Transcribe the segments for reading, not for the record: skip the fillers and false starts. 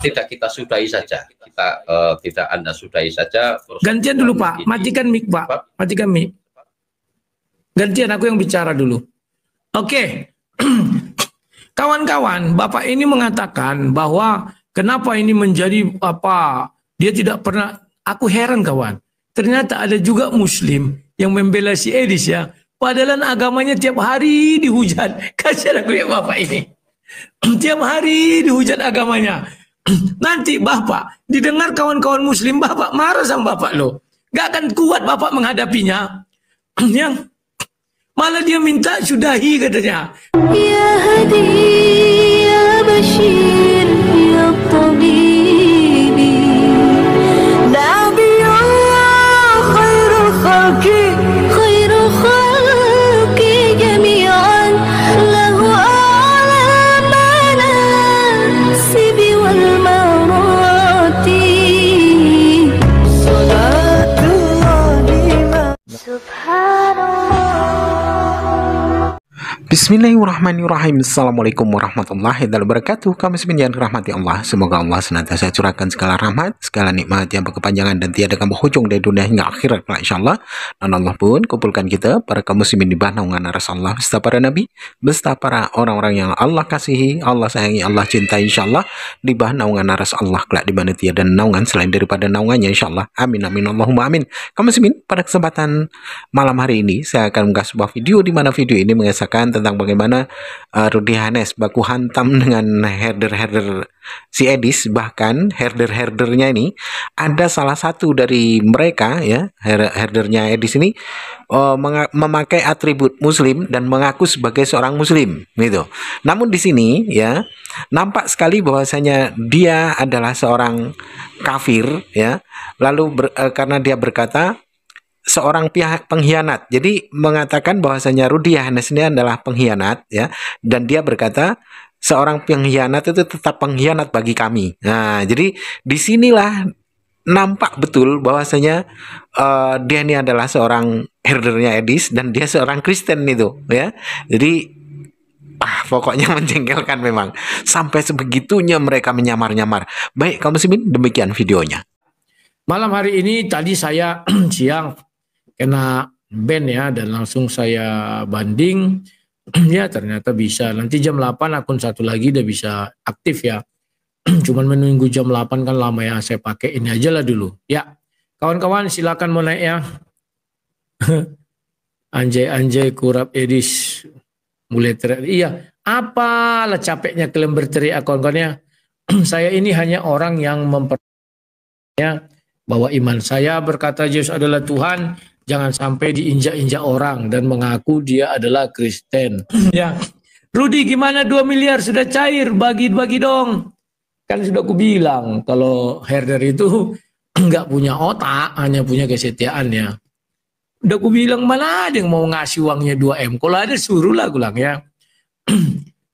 tidak kita sudahi saja. Tidak Anda sudahi saja. Gantian dulu Pak, matikan mic Pak, matikan mic. Gantian aku yang bicara dulu. Oke. Kawan-kawan, Bapak ini mengatakan bahwa kenapa ini menjadi apa? Dia tidak pernah, aku heran kawan. Ternyata ada juga Muslim yang membela si Edis ya. Padahal agamanya tiap hari dihujat. Kasihan aku ya Bapak ini. Tiap hari dihujat agamanya. Nanti Bapak didengar kawan-kawan Muslim, Bapak marah sama Bapak loh. Gak akan kuat Bapak menghadapinya. Yang malah dia minta sudahi katanya. Ya Hadi, ya Bashir, ya Tabibi, Nabiyullah khairul khalqi jami'an, lahu a'la manasibi wal marati, salatullahi subhanallah. Bismillahirrahmanirrahim. Assalamualaikum warahmatullahi wabarakatuh. Kami sebenarnya rahmati Allah. Semoga Allah senantiasa curahkan segala rahmat, segala nikmat yang berkepanjangan dan tiada berujung dari dunia hingga akhirat, insyaallah. Dan Allah pun kumpulkan kita para kaum muslimin di bawah naungan Rasulullah, beserta para nabi, beserta para orang-orang yang Allah kasihi, Allah sayangi, Allah cintai, insyaallah, di bawah naungan Rasulullah kelak di mana tiada naungan selain daripada naungannya, insyaallah. Amin amin Allahumma amin. Kaum muslimin, pada kesempatan malam hari ini saya akan mengunggah sebuah video di mana video ini mengisahkan tentang bagaimana Rudy Hanes baku hantam dengan herder-herder si Edis. Bahkan herder-herdernya ini ada salah satu dari mereka ya, herdernya Edis ini memakai atribut muslim dan mengaku sebagai seorang muslim gitu. Namun di sini ya nampak sekali bahwasanya dia adalah seorang kafir ya. Lalu karena dia berkata seorang pihak pengkhianat. Jadi mengatakan bahwasanya Rudy Hanes ini adalah pengkhianat ya, dan dia berkata seorang pengkhianat itu tetap pengkhianat bagi kami. Nah, jadi disinilah nampak betul bahwasanya dia ini adalah seorang herdernya Edis dan dia seorang Kristen itu ya. Jadi pokoknya menjengkelkan memang. Sampai sebegitunya mereka menyamar-nyamar. Baik kaum muslimin, demikian videonya. Malam hari ini tadi saya siang kena ban ya, dan langsung saya banding ya, ternyata bisa. Nanti jam 8 akun satu lagi udah bisa aktif ya. Cuman menunggu jam 8 kan lama ya, saya pakai ini aja lah dulu ya. Kawan-kawan silakan mau naik ya. Anjay kurap Edis mulai teriak. Iya, apalah capeknya kalian berteriak kawan-kawannya. Saya ini hanya orang yang mempercayai bahwa iman saya berkata Yesus adalah Tuhan, jangan sampai diinjak-injak orang dan mengaku dia adalah Kristen. Ya, Rudy gimana 2 miliar sudah cair, bagi-bagi dong. Kan sudah aku bilang kalau herder itu nggak punya otak, hanya punya kesetiaan ya. Udah aku bilang mana ada yang mau ngasih uangnya 2M. Kalau ada suruhlah aku bilang ya.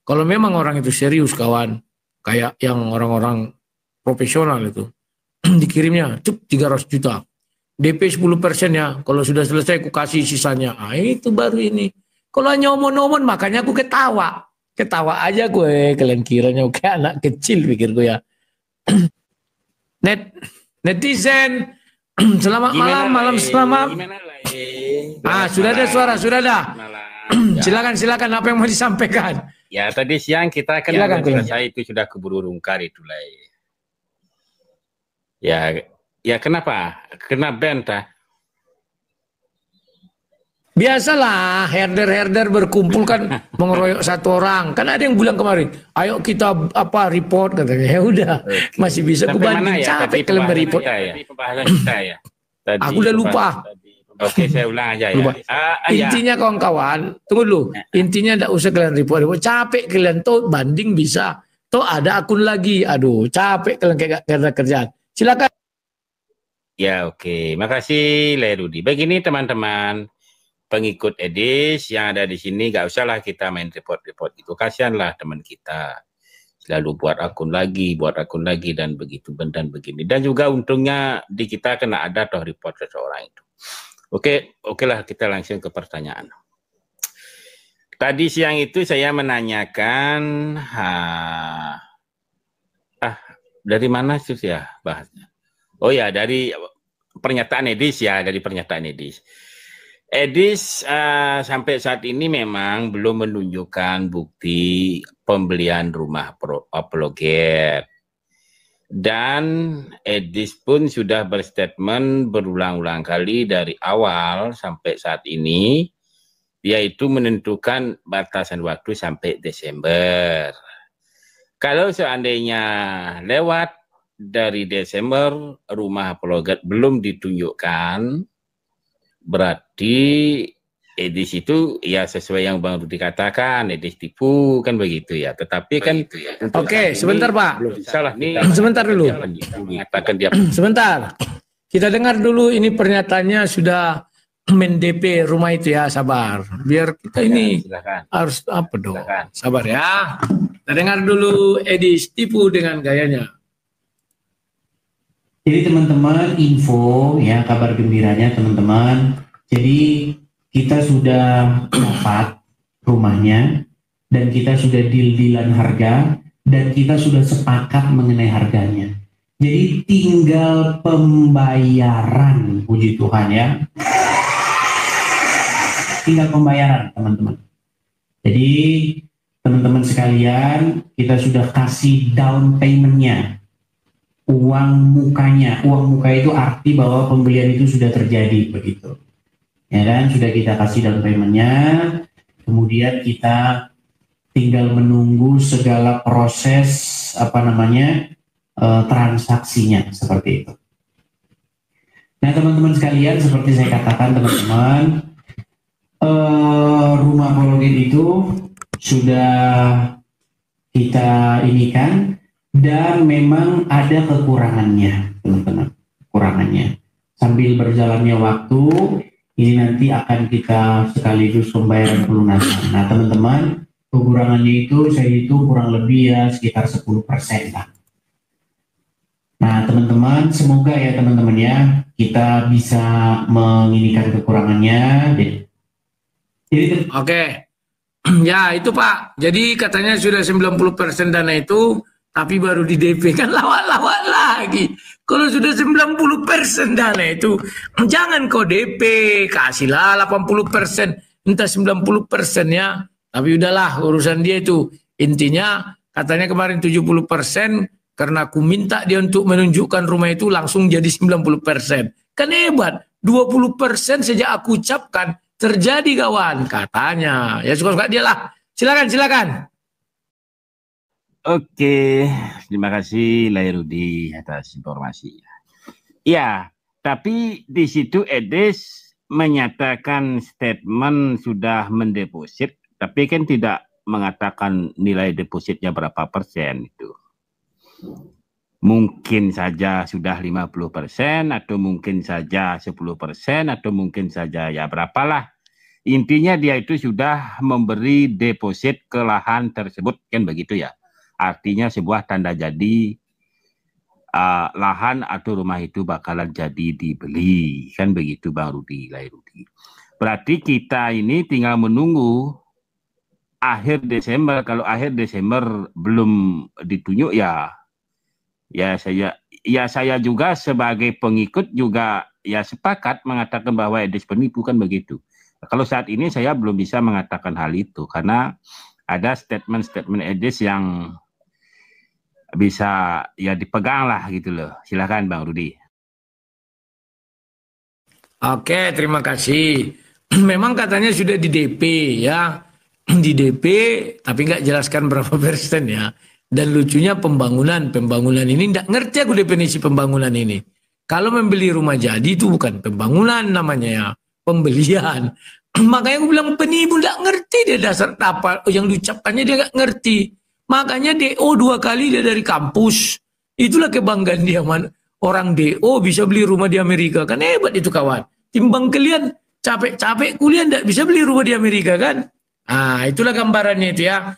Kalau memang orang itu serius kawan, kayak yang orang-orang profesional itu, dikirimnya cuk 300 juta. DP 10% ya. Kalau sudah selesai aku kasih sisanya. Itu baru ini. Kalau hanya omon-omon makanya aku ketawa. Ketawa aja gue. Kalian kiranya kayak anak kecil pikirku ya. Netizen. Selamat malam selamat. Sudah ada suara, sudah ada. Silakan apa yang mau disampaikan. Ya tadi siang kita kan selesai itu sudah keburu rungkar itu lah. Ya kenapa? Kena ban tah? Biasalah herder-herder berkumpul kan mengeroyok satu orang. Kan ada yang bilang kemarin, ayo kita report katanya. Ya udah, masih bisa aku banding. Capek kalian mereport. Pembahasan kita ya. Tadi, aku udah lupa. Oke, saya ulang aja lupa. Ya. Intinya kawan-kawan, tunggu dulu. Intinya tidak usah kalian report. Capek kalian tuh banding bisa. Tuh ada akun lagi. Aduh, capek kalian kayak kerjaan. Silakan. Ya oke, makasih Rudy. Begini teman-teman, pengikut Edis yang ada di sini, gak usahlah kita main report-report itu. Kasihanlah teman kita. Selalu buat akun lagi, dan begitu, dan begini. Dan juga untungnya di kita kena ada toh report seseorang itu. Oke lah kita langsung ke pertanyaan. Tadi siang itu saya menanyakan, dari mana sih ya bahasnya? Oh ya, dari pernyataan Edis ya, dari pernyataan Edis. Edis sampai saat ini memang belum menunjukkan bukti pembelian rumah apologet. Dan Edis pun sudah berstatement berulang-ulang kali dari awal sampai saat ini, yaitu menentukan batasan waktu sampai Desember. Kalau seandainya lewat dari Desember, rumah apologet belum ditunjukkan, berarti Edis itu ya sesuai yang Bang Rudi katakan, Edis tipu kan begitu ya. Tetapi kan Oke, sebentar Pak. Salah nih. Sebentar dulu. Mengatakan dia. Sebentar. Kita dengar dulu ini pernyataannya sudah men-DP rumah itu ya, sabar. Biar kita ini Silakan. harus apa dong? Silakan. Sabar ya. Kita dengar dulu Edis tipu dengan gayanya. Jadi teman-teman, info ya, kabar gembiranya teman-teman. Jadi kita sudah dapat rumahnya dan kita sudah deal-dealan harga dan kita sudah sepakat mengenai harganya. Jadi tinggal pembayaran, puji Tuhan ya. Tinggal pembayaran teman-teman. Jadi teman-teman sekalian, kita sudah kasih down payment-nya. Uang mukanya, uang muka itu arti bahwa pembelian itu sudah terjadi begitu. Ya kan, sudah kita kasih down payment-nya, kemudian kita tinggal menunggu segala proses transaksinya seperti itu. Nah teman-teman sekalian, seperti saya katakan teman-teman, rumah apologet itu sudah kita inikan dan memang ada kekurangannya teman-teman, kekurangannya. Sambil berjalannya waktu, ini nanti akan kita sekaligus pembayaran pelunasan. Nah teman-teman, kekurangannya itu saya hitung kurang lebih ya sekitar 10% lah. Nah teman-teman, semoga ya teman-teman ya, kita bisa menginikan kekurangannya. Jadi Oke. Ya itu Pak. Jadi katanya sudah 90% dana itu, tapi baru di DP kan lawak-lawak lagi. Kalau sudah 90% dana itu, jangan kau DP, kasihlah 80%, entah 90% ya. Tapi udahlah urusan dia itu. Intinya katanya kemarin 70%, karena aku minta dia untuk menunjukkan rumah itu langsung jadi 90%. Kan hebat, 20% sejak aku ucapkan terjadi kawan, katanya. Ya suka-suka dia lah. Silakan. Oke, terima kasih Lairudi atas informasi. Ya, tapi di situ Edis menyatakan statement sudah mendeposit, tapi kan tidak mengatakan nilai depositnya berapa persen itu. Mungkin saja sudah 50% atau mungkin saja 10% atau mungkin saja ya berapalah. Intinya dia itu sudah memberi deposit ke lahan tersebut, kan begitu ya. Artinya sebuah tanda jadi lahan atau rumah itu bakalan jadi dibeli. Kan begitu Bang Rudi, Lairudi. Berarti kita ini tinggal menunggu akhir Desember. Kalau akhir Desember belum ditunjuk ya saya juga sebagai pengikut juga ya sepakat mengatakan bahwa Edis penipu, kan begitu. Kalau saat ini saya belum bisa mengatakan hal itu karena ada statement-statement Edis yang bisa ya dipegang lah gitu loh. Silakan Bang Rudi. Oke, terima kasih. Memang katanya sudah di DP ya. Di DP tapi nggak jelaskan berapa persen ya. Dan lucunya pembangunan ini nggak ngerti aku definisi pembangunan ini. Kalau membeli rumah jadi itu bukan pembangunan namanya ya, pembelian. Makanya aku bilang penipu, nggak ngerti dia dasar apa yang diucapkannya, dia nggak ngerti. Makanya DO 2 kali dia dari kampus. Itulah kebanggaan dia, orang DO bisa beli rumah di Amerika, kan hebat itu kawan. Timbang kalian capek-capek kuliah nggak bisa beli rumah di Amerika kan. Nah itulah gambarannya itu ya.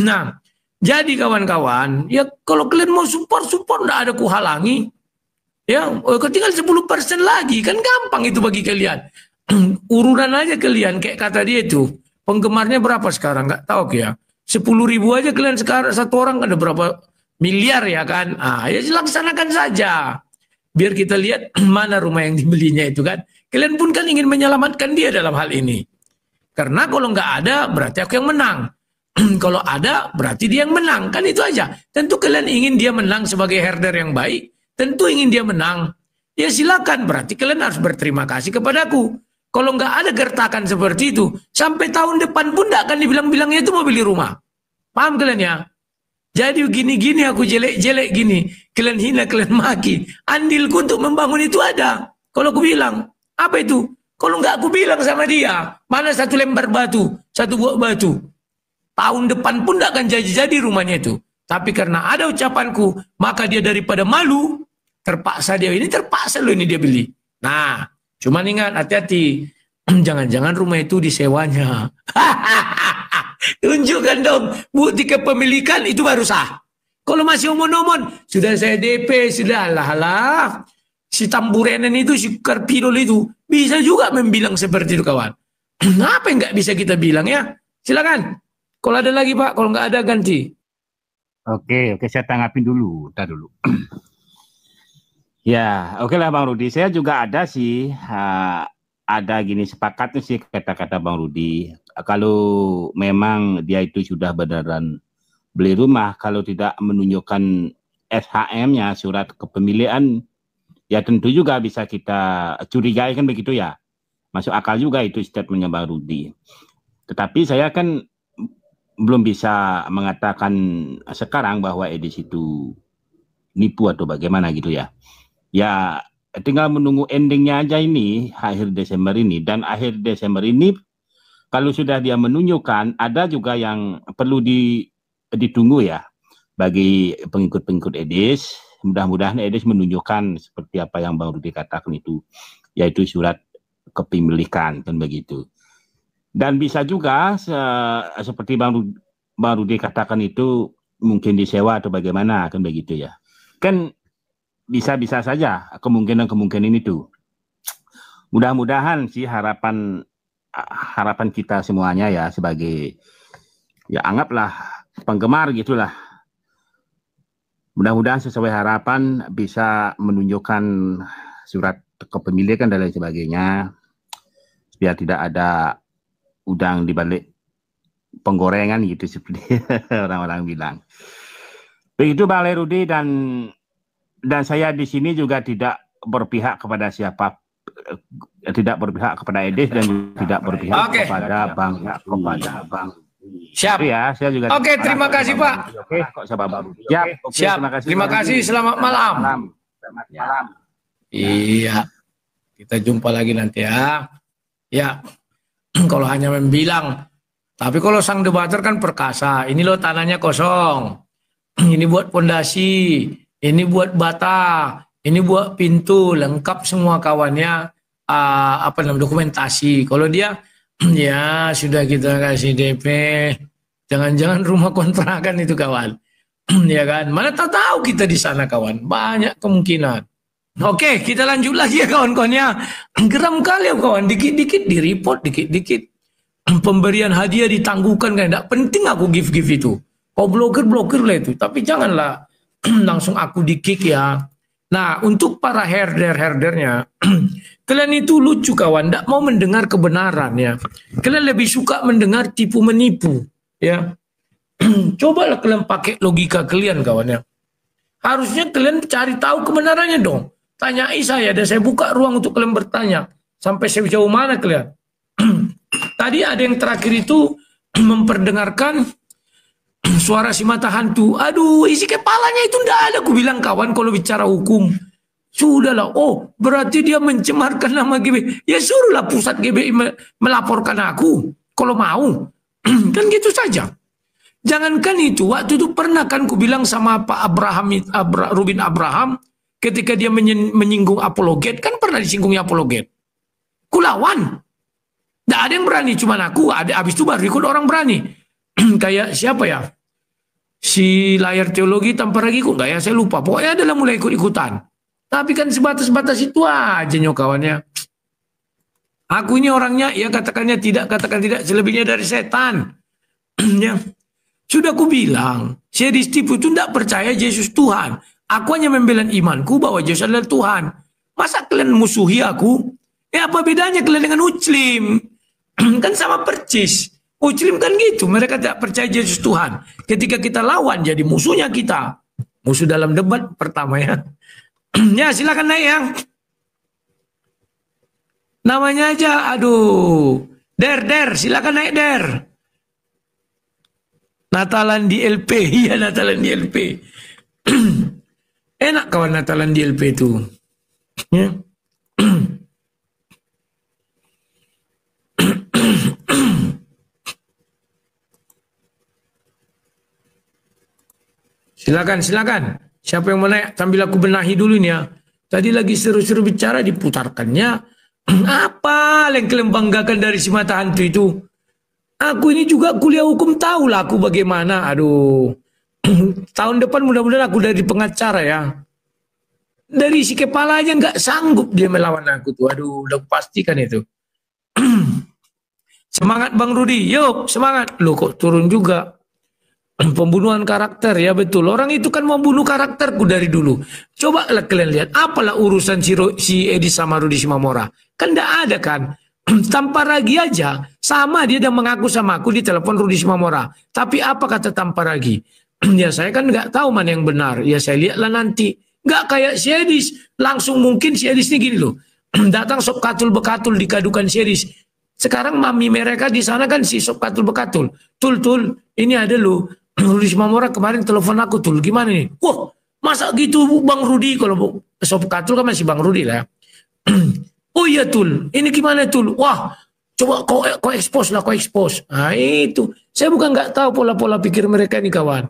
Nah jadi kawan-kawan, ya kalau kalian mau support nggak ada kuhalangi. Ya, ketinggal 10% lagi, kan gampang itu bagi kalian. Urunan aja kalian, kayak kata dia itu, penggemarnya berapa sekarang, nggak tahu ya. 10.000 aja kalian sekarang, satu orang ada berapa miliar ya kan. Ya laksanakan saja. Biar kita lihat mana rumah yang dibelinya itu kan. Kalian pun kan ingin menyelamatkan dia dalam hal ini. Karena kalau nggak ada berarti aku yang menang. Kalau ada berarti dia yang menang. Kan itu aja. Tentu kalian ingin dia menang sebagai herder yang baik. Tentu ingin dia menang. Ya silakan. Berarti kalian harus berterima kasih kepadaku. Kalau nggak ada gertakan seperti itu. Sampai tahun depan pun nggak akan dibilang-bilangnya itu mau beli rumah. Paham kalian ya? Jadi gini-gini aku jelek-jelek gini. Kalian hina, kalian maki. Andilku untuk membangun itu ada. Kalau aku bilang. Apa itu? Kalau nggak aku bilang sama dia. Mana satu lembar batu. Satu buah batu. Tahun depan pun nggak akan jadi-jadi rumahnya itu. Tapi karena ada ucapanku. Maka dia daripada malu. Terpaksa dia. Ini terpaksa loh ini dia beli. Nah. Cuman ingat hati-hati. Jangan-jangan rumah itu disewanya. Tunjukkan dong bukti kepemilikan itu baru sah. Kalau masih omon-omon, sudah saya DP, sudah lah. Si Tamburenen itu, si Karpidol itu bisa juga membilang seperti itu kawan. Apa yang nggak bisa kita bilang ya? Silakan. Kalau ada lagi Pak, kalau nggak ada ganti. Oke, saya tanggapin dulu. Tar dulu. Ya, oke lah Bang Rudi. Saya juga ada sih. Ada gini sepakatnya sih kata-kata Bang Rudi. Kalau memang dia itu sudah beneran beli rumah, kalau tidak menunjukkan SHM-nya, surat kepemilikan, ya tentu juga bisa kita curigai kan begitu ya. Masuk akal juga itu statementnya Bang Rudi. Tetapi saya kan belum bisa mengatakan sekarang bahwa Edis itu nipu atau bagaimana gitu ya. Ya tinggal menunggu endingnya aja ini akhir Desember ini. Dan akhir Desember ini kalau sudah dia menunjukkan, ada juga yang perlu ditunggu ya bagi pengikut-pengikut Edis. Mudah-mudahan Edis menunjukkan seperti apa yang Bang Rudi katakan itu, yaitu surat kepemilikan kan begitu. Dan bisa juga seperti Bang Rudi katakan itu mungkin disewa atau bagaimana kan begitu ya. Kan bisa-bisa saja kemungkinan itu. Mudah-mudahan sih harapan kita semuanya ya sebagai ya anggaplah penggemar gitulah. Mudah-mudahan sesuai harapan bisa menunjukkan surat kepemilikan dan lain sebagainya biar tidak ada udang di balik penggorengan gitu seperti orang-orang bilang. Begitu Bang Lerudi dan saya di sini juga tidak berpihak kepada siapa, tidak berpihak kepada Edis dan tidak berpihak kepada Bang. Siap ya, saya juga. Oke, terima kasih Pak. Oke, kok sabar Bang. Siap. Terima kasih. Selamat malam. Selamat malam. Iya. Kita jumpa lagi nanti ya. Ya. Kalau hanya membilang, tapi kalau sang debater kan perkasa. Ini loh tanahnya kosong. Ini buat pondasi. Ini buat bata, ini buat pintu, lengkap semua kawannya dokumentasi. Kalau dia ya sudah kita kasih DP, jangan-jangan rumah kontrakan itu kawan, ya kan? Mana tahu kita di sana kawan, banyak kemungkinan. Oke, kita lanjut lagi ya kawan-kawannya. Geram kali ya kawan, dikit-dikit di report, dikit-dikit pemberian hadiah ditangguhkan kan? Tidak penting aku give itu. Kau blokir lah itu, tapi janganlah langsung aku di-kick ya. Nah, untuk para herdernya, kalian itu lucu kawan, tidak mau mendengar kebenaran ya. Kalian lebih suka mendengar tipu menipu ya. Cobalah kalian pakai logika kalian kawan ya. Harusnya kalian cari tahu kebenarannya dong. Tanyai saya, dan saya buka ruang untuk kalian bertanya. Sampai sejauh mana kalian? Tadi ada yang terakhir itu memperdengarkan suara si mata hantu. Aduh, isi kepalanya itu ndak ada. Aku bilang kawan, kalau bicara hukum sudahlah. Oh, berarti dia mencemarkan nama GBI. Ya suruhlah pusat GBI melaporkan aku kalau mau. Kan gitu saja. Jangankan itu, waktu itu pernah kan ku bilang sama Pak Rubin Abraham ketika dia menyinggung apologet, kan pernah disinggungnya apologet. Ku lawan. Nggak ada yang berani, cuman aku. Habis itu baru ikut orang berani. Kayak siapa ya? Si layar teologi tanpa ragiku nggak ya? Saya lupa. Pokoknya adalah mulai ikut-ikutan. Tapi kan sebatas-batas itu aja nyokawannya. Aku ini orangnya, ya katakan tidak, selebihnya dari setan. Ya. Sudah aku bilang, Syedis tipu itu tidak percaya Yesus Tuhan. Aku hanya membela imanku bahwa Yesus adalah Tuhan. Masa kalian musuhi aku? Apa bedanya kalian dengan Muslim? Kan sama percis. Muslim kan gitu, mereka tidak percaya Yesus Tuhan. Ketika kita lawan jadi musuhnya kita. Musuh dalam debat pertama ya. Ya silakan naik ya. Namanya aja, aduh. Der, silakan naik Der. Natalan di LP, iya Natalan di LP. Enak kawan Natalan di LP itu. Ya. Silakan. Siapa yang mau naik? Sambil aku benahi dulu nih ya. Tadi lagi seru-seru bicara diputarkannya. Apa yang kalian banggakan dari si mata hantu itu? Aku ini juga kuliah hukum, tahulah aku bagaimana. Aduh. Tahun depan mudah-mudahan aku dari pengacara ya. Dari si kepala aja nggak sanggup dia melawan aku tuh. Aduh, udah pastikan itu. Semangat Bang Rudi. Yuk, semangat. Loh kok turun juga. Pembunuhan karakter, ya betul. Orang itu kan mau bunuh karakterku dari dulu. Coba kalian lihat, apalah urusan si Edi sama Rudi Simamora. Kan tidak ada kan. Tanpa Ragi aja, sama dia mengaku sama aku di telepon Rudi Simamora. Tapi apa kata tanpa Ragi? Ya saya kan nggak tahu mana yang benar. Ya saya lihatlah nanti. Nggak kayak si Edis. Langsung mungkin si Edis ini gini loh. Datang sop katul bekatul dikadukan si Edis. Sekarang mami mereka di sana kan si sop katul bekatul. Tul, ini ada loh. Rudi Simamora kemarin telepon aku, Tul, gimana nih? Wah, masa gitu Bang Rudi? Kalau sop katul kan masih Bang Rudi lah. Oh iya Tul, ini gimana Tul? Wah, coba kau expose lah, kau expose. Nah itu, saya bukan nggak tahu pola-pola pikir mereka nih kawan.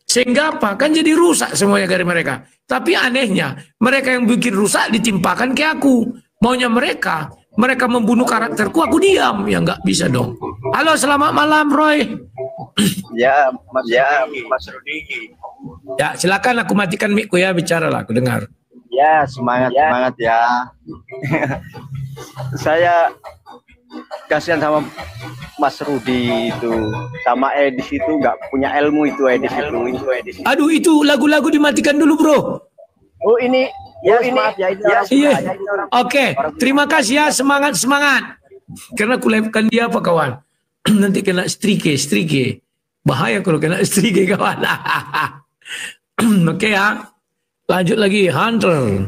Sehingga apa? Kan jadi rusak semuanya dari mereka. Tapi anehnya, mereka yang bikin rusak ditimpakan ke aku. Maunya mereka membunuh karakterku, aku diam. Ya nggak bisa dong. Halo, selamat malam Roy. Ya, Mas Rudi. Ya, silakan aku matikan mic-ku ya, bicara lah, aku dengar. Ya, semangat ya. Saya kasihan sama Mas Rudi itu, sama Edis itu nggak punya ilmu itu Edis. Aduh, itu lagu-lagu dimatikan dulu, Bro. Oh, ini ya, Iya. Oke, terima kasih ya, semangat. Karena aku live-kan dia apa kawan? Nanti kena strike. Bahaya kalau kena strike kawan. Oke ya. Lanjut lagi Hunter.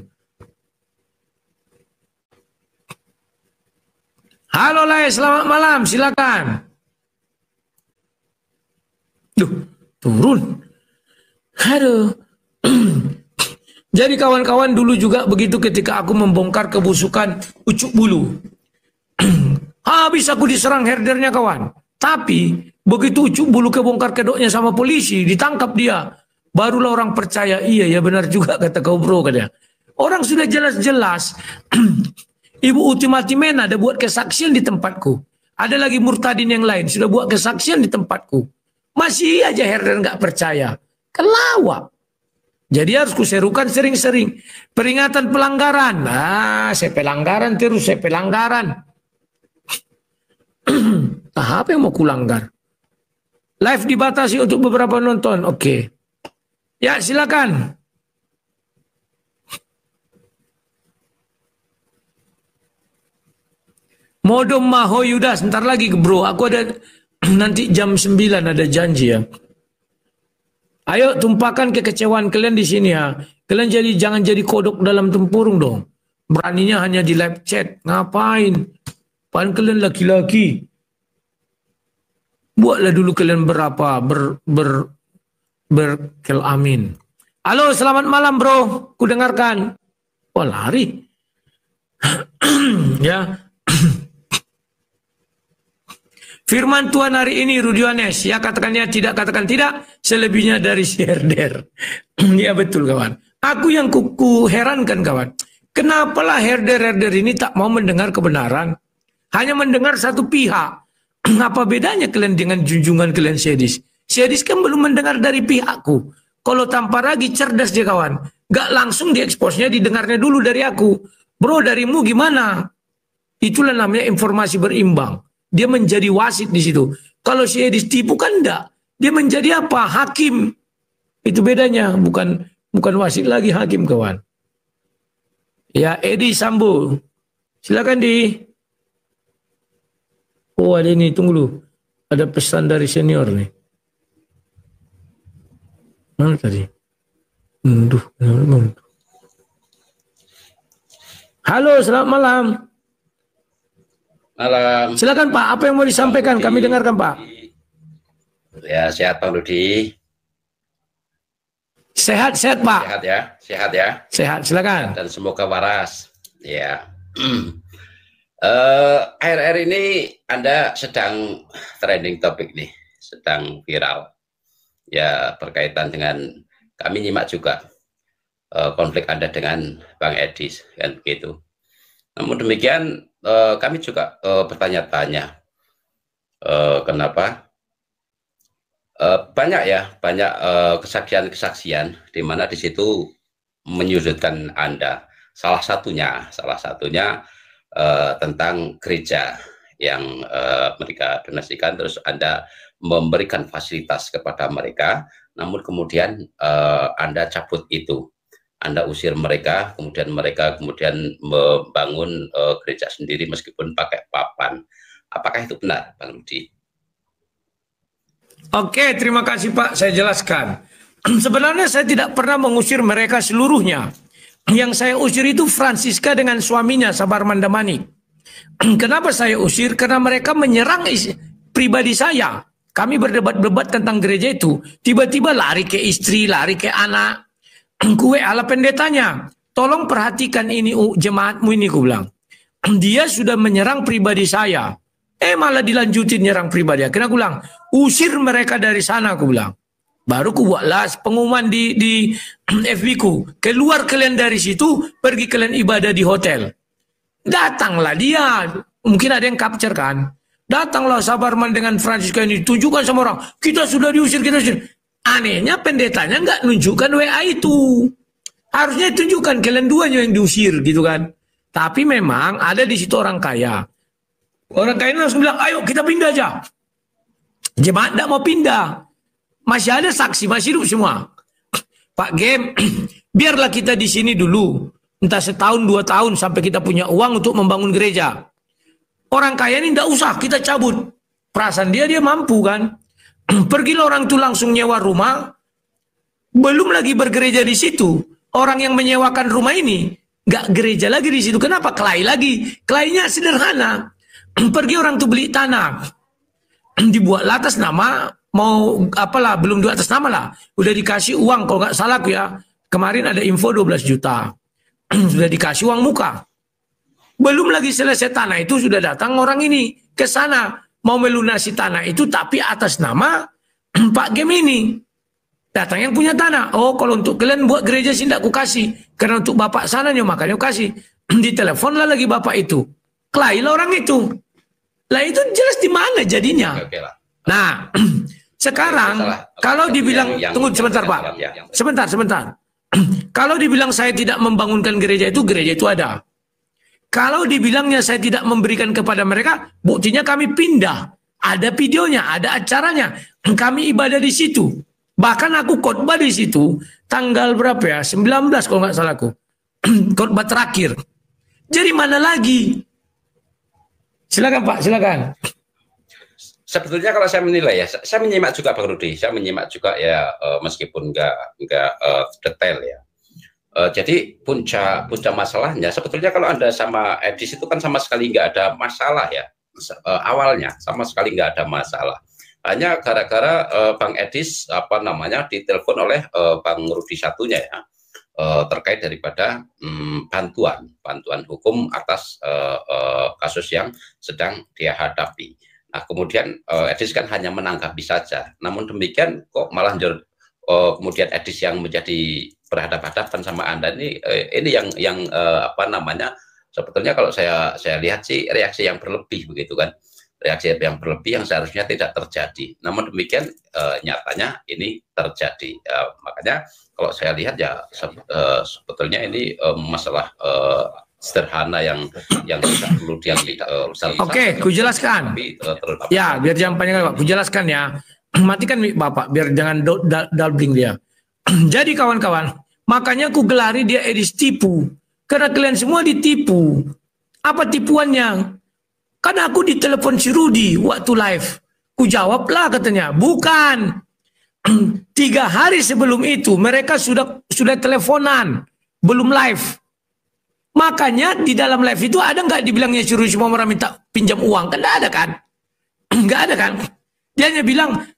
Halo Lai, selamat malam, silakan. Duh, turun. Aduh. Jadi kawan-kawan dulu juga begitu ketika aku membongkar kebusukan Ucuk Bulu. Habis aku diserang herdernya kawan. Tapi begitu Ucuk Bulu kebongkar kedoknya sama polisi, ditangkap dia. Barulah orang percaya, iya ya benar juga kata kau bro katanya. Orang sudah jelas-jelas. Ibu Utimati Mena ada buat kesaksian di tempatku. Ada lagi murtadin yang lain sudah buat kesaksian di tempatku. Masih aja herder nggak percaya. Kelawak. Jadi harus kuserukan sering-sering. Peringatan pelanggaran. Saya pelanggaran terus, saya pelanggaran. Apa yang mau kulanggar? Live dibatasi untuk beberapa nonton. Oke. Ya, silakan. Modom Maho Yuda, sebentar lagi bro. Aku ada nanti jam 9 ada janji ya. Ayo tumpahkan kekecewaan kalian di sini ya. Kalian jangan jadi kodok dalam tempurung dong. Beraninya hanya di live chat. Ngapain? Pan kalian laki-laki. Buatlah dulu kalian berapa berkelamin. Halo, selamat malam bro. Ku dengarkan. Wah, lari. Ya. Firman Tuhan hari ini Rudiones, ya katakan ya, tidak katakan tidak, selebihnya dari si herder. Ya betul kawan. Aku yang ku herankan kawan. Kenapalah herder-herder ini tak mau mendengar kebenaran? Hanya mendengar satu pihak. Apa bedanya kalian dengan junjungan kalian Syedis? Syedis kan belum mendengar dari pihakku. Kalau tanpa lagi cerdas dia kawan. Gak langsung dieksposnya, didengarnya dulu dari aku. Bro, darimu gimana? Itulah namanya informasi berimbang. Dia menjadi wasit di situ. Kalau si Edis tipu kan enggak. Dia menjadi apa? Hakim. Itu bedanya, bukan wasit lagi, hakim kawan. Ya, Edi Sambo. Silakan di. Oh, ada ini, tunggu dulu. Ada pesan dari senior nih. Mana tadi? Halo, selamat malam. Malam. Silakan Pak, apa yang mau disampaikan? Kami dengarkan Pak. Ya, sehat Bang Rudi. Sehat Pak. Sehat ya. Sehat, silakan. Dan semoga waras. Ya. Akhir-akhir ini Anda sedang trending topik nih, sedang viral. Ya, berkaitan dengan kami nyimak juga konflik Anda dengan Bang Edis, kan begitu. Namun demikian kami juga bertanya-tanya kenapa banyak kesaksian-kesaksian di mana di situ menyudutkan Anda. Salah satunya tentang gereja yang mereka donasikan, terus Anda memberikan fasilitas kepada mereka, namun kemudian Anda cabut itu. Anda usir mereka, kemudian mereka membangun gereja sendiri meskipun pakai papan. Apakah itu benar, Bang Rudi? Oke, terima kasih Pak, saya jelaskan. Sebenarnya saya tidak pernah mengusir mereka seluruhnya. Yang saya usir itu Francisca dengan suaminya, Sabar Mandamanik. Kenapa saya usir? Karena mereka menyerang pribadi saya. Kami berdebat-debat tentang gereja itu. Tiba-tiba lari ke istri, lari ke anak. Kue ala pendetanya, tolong perhatikan ini jemaatmu ini, ku bilang. Dia sudah menyerang pribadi saya. Malah dilanjutin nyerang pribadi. Akhirnya aku bilang, usir mereka dari sana, aku bilang. Baru ku buatlah pengumuman di FB ku. Keluar kalian dari situ, pergi kalian ibadah di hotel. Datanglah dia. Mungkin ada yang capture kan. Datanglah Sabarman dengan Francisca ini. Tunjukkan sama orang. Kita sudah diusir, kita usir. Anehnya pendetanya nggak nunjukkan WA itu. Harusnya tunjukkan kalian duanya yang diusir gitu kan. Tapi memang ada di situ orang kaya. Orang kaya langsung bilang, ayo kita pindah aja. Jemaat nggak mau pindah. Masih ada saksi, masih hidup semua. Pak Gem, biarlah kita di sini dulu. Entah setahun, 2 tahun sampai kita punya uang untuk membangun gereja. Orang kaya ini nggak usah, kita cabut. Perasaan dia mampu kan. Pergilah orang itu langsung nyewa rumah. Belum lagi bergereja di situ. Orang yang menyewakan rumah ini nggak gereja lagi di situ. Kenapa? Kelai lagi. Kelainya sederhana. Pergi orang itu beli tanah. Dibuat atas nama, mau apalah, belum di atas nama lah. Udah dikasih uang, kalau nggak salah ya. Kemarin ada info 12 juta. Sudah dikasih uang muka. Belum lagi selesai tanah itu sudah datang orang ini ke sana. Mau melunasi tanah itu tapi atas nama Pak Gem ini. Datang yang punya tanah. Oh, kalau untuk kalian buat gereja sih tidak aku kasih. Karena untuk bapak sananya makanya aku kasih. Diteleponlah lagi bapak itu. Kelailah orang itu. Lah itu jelas di mana jadinya. Nah, sekarang kalau dibilang tunggu sebentar Pak. Sebentar. Kalau dibilang saya tidak membangunkan gereja itu ada. Kalau dibilangnya saya tidak memberikan kepada mereka, buktinya kami pindah. Ada videonya, ada acaranya. Kami ibadah di situ. Bahkan aku khotbah di situ tanggal berapa ya? 19 kalau nggak salah aku. Khotbah terakhir. Jadi mana lagi? Silakan Pak, silakan. Sebetulnya kalau saya menilai ya, saya menyimak juga Bang Rudi. Saya menyimak juga ya, meskipun nggak detail ya. Jadi punca masalahnya sebetulnya kalau Anda sama Edis itu kan sama sekali nggak ada masalah ya. Awalnya sama sekali nggak ada masalah. Hanya gara-gara Bang Edis ditelepon oleh Bang Rudi satunya ya, terkait daripada bantuan hukum atas kasus yang sedang dia hadapi. Nah kemudian Edis kan hanya menanggapi saja. Namun demikian kok malah kemudian Edis yang menjadi berhadapan-hadapan sama Anda ini yang sebetulnya kalau saya lihat sih reaksi yang berlebih begitu kan, reaksi yang berlebih yang seharusnya tidak terjadi. Namun demikian nyatanya ini terjadi. Makanya kalau saya lihat ya sebetulnya ini masalah sederhana yang tidak perlu dia Oke, kujelaskan. Ya, biar jangan panjang Pak. Kujelaskan ya. Matikan mic Bapak biar jangan doubling dia. Jadi kawan-kawan, makanya aku gelari dia edis tipu. Karena kalian semua ditipu. Apa tipuannya? Karena aku ditelepon si Rudi waktu live. Ku jawablah katanya, bukan. 3 hari sebelum itu mereka sudah teleponan, belum live. Makanya di dalam live itu ada nggak dibilangnya suruh semua orang minta pinjam uang? Kan nggak ada kan? Nggak ada kan? Dia hanya bilang,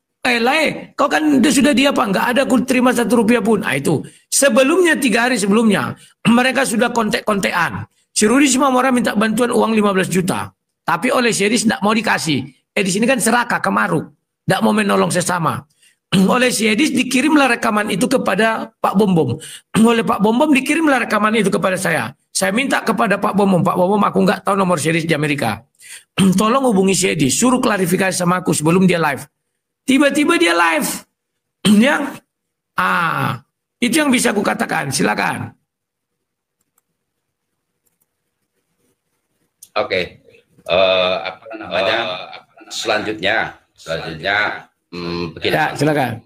kau kan sudah dia apa? Nggak ada aku terima 1 rupiah pun. Nah itu. Sebelumnya 3 hari sebelumnya mereka sudah kontek-kontekan. Si Rudi semua orang minta bantuan uang 15 juta. Tapi oleh Syedis nggak mau dikasih. Di sini kan serakah kemaruk. Nggak mau menolong sesama. Oleh Syedis dikirimlah rekaman itu kepada Pak Bom. Oleh Pak Bom dikirimlah rekaman itu kepada saya. Saya minta kepada Pak Bom, aku nggak tahu nomor Syedis di Amerika. Tolong hubungi Syedis, suruh klarifikasi sama aku sebelum dia live. Tiba-tiba dia live. Ya. Itu yang bisa aku katakan. Silakan. Oke. Apa namanya? Selanjutnya begini. Ya, silakan.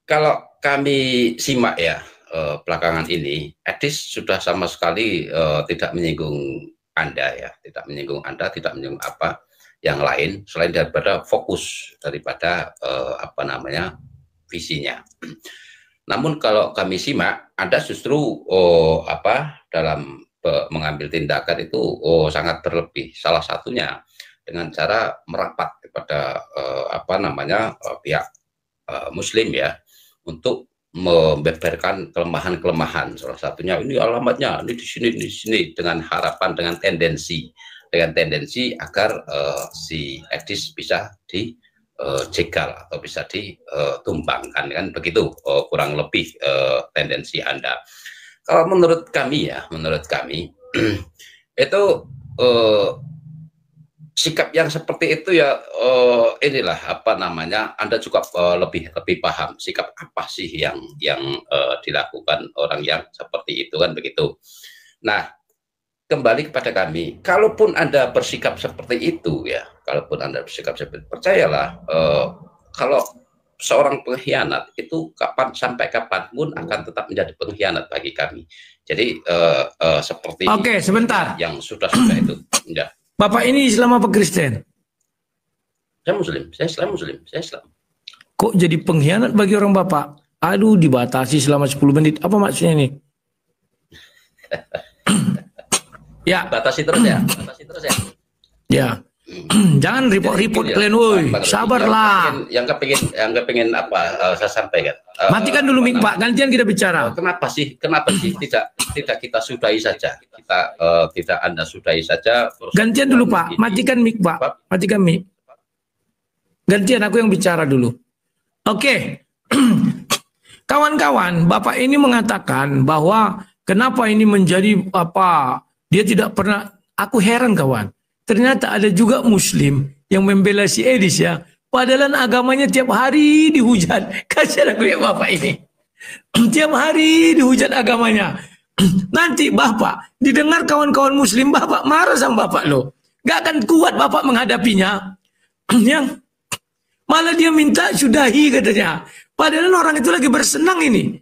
Kalau kami simak ya, belakangan ini, Edis sudah sama sekali tidak menyinggung Anda ya, tidak menyinggung Anda, tidak menyinggung apa yang lain selain daripada fokus daripada apa namanya visinya. Namun kalau kami simak, Anda justru dalam mengambil tindakan itu sangat berlebih. Salah satunya dengan cara merapat kepada pihak Muslim ya untuk membeberkan kelemahan-kelemahan, salah satunya ini alamatnya ini di sini dengan harapan dengan tendensi agar si Edis bisa dijegal atau bisa ditumbangkan, kan begitu kurang lebih tendensi Anda. Kalau menurut kami itu sikap yang seperti itu ya inilah apa namanya, Anda juga lebih paham sikap apa sih yang dilakukan orang yang seperti itu, kan begitu. Nah, kembali kepada kami, kalaupun Anda bersikap seperti itu ya, percayalah kalau seorang pengkhianat itu sampai kapanpun akan tetap menjadi pengkhianat bagi kami. Jadi seperti Oke, sebentar. Yang sudah itu ya. Bapak ini Islam apa Kristen? Saya Muslim, saya Islam. Kok jadi pengkhianat bagi orang Bapak? Aduh, dibatasi selama 10 menit. Apa maksudnya ini? Ya. Batasi terus ya. Ya. Jangan report kalian, woi. Sabarlah. Yang kepingin apa saya sampaikan. Matikan dulu mic Pak, gantian kita bicara. Kenapa sih tidak kita sudahi saja? Tidak Anda sudahi saja. Gantian dulu Pak, matikan mic Pak. Matikan mic. Gantian aku yang bicara dulu. Oke. Kawan-kawan, Bapak ini mengatakan bahwa kenapa ini menjadi apa? Dia tidak pernah, aku heran kawan. Ternyata ada juga Muslim yang membela si Edis ya. Padahal agamanya tiap hari dihujat. Kasihan aku lihat Bapak ini. Tiap hari dihujat agamanya. Nanti Bapak didengar kawan-kawan Muslim, Bapak marah sama Bapak loh. Gak akan kuat Bapak menghadapinya. Yang malah dia minta sudahi katanya. Padahal orang itu lagi bersenang ini.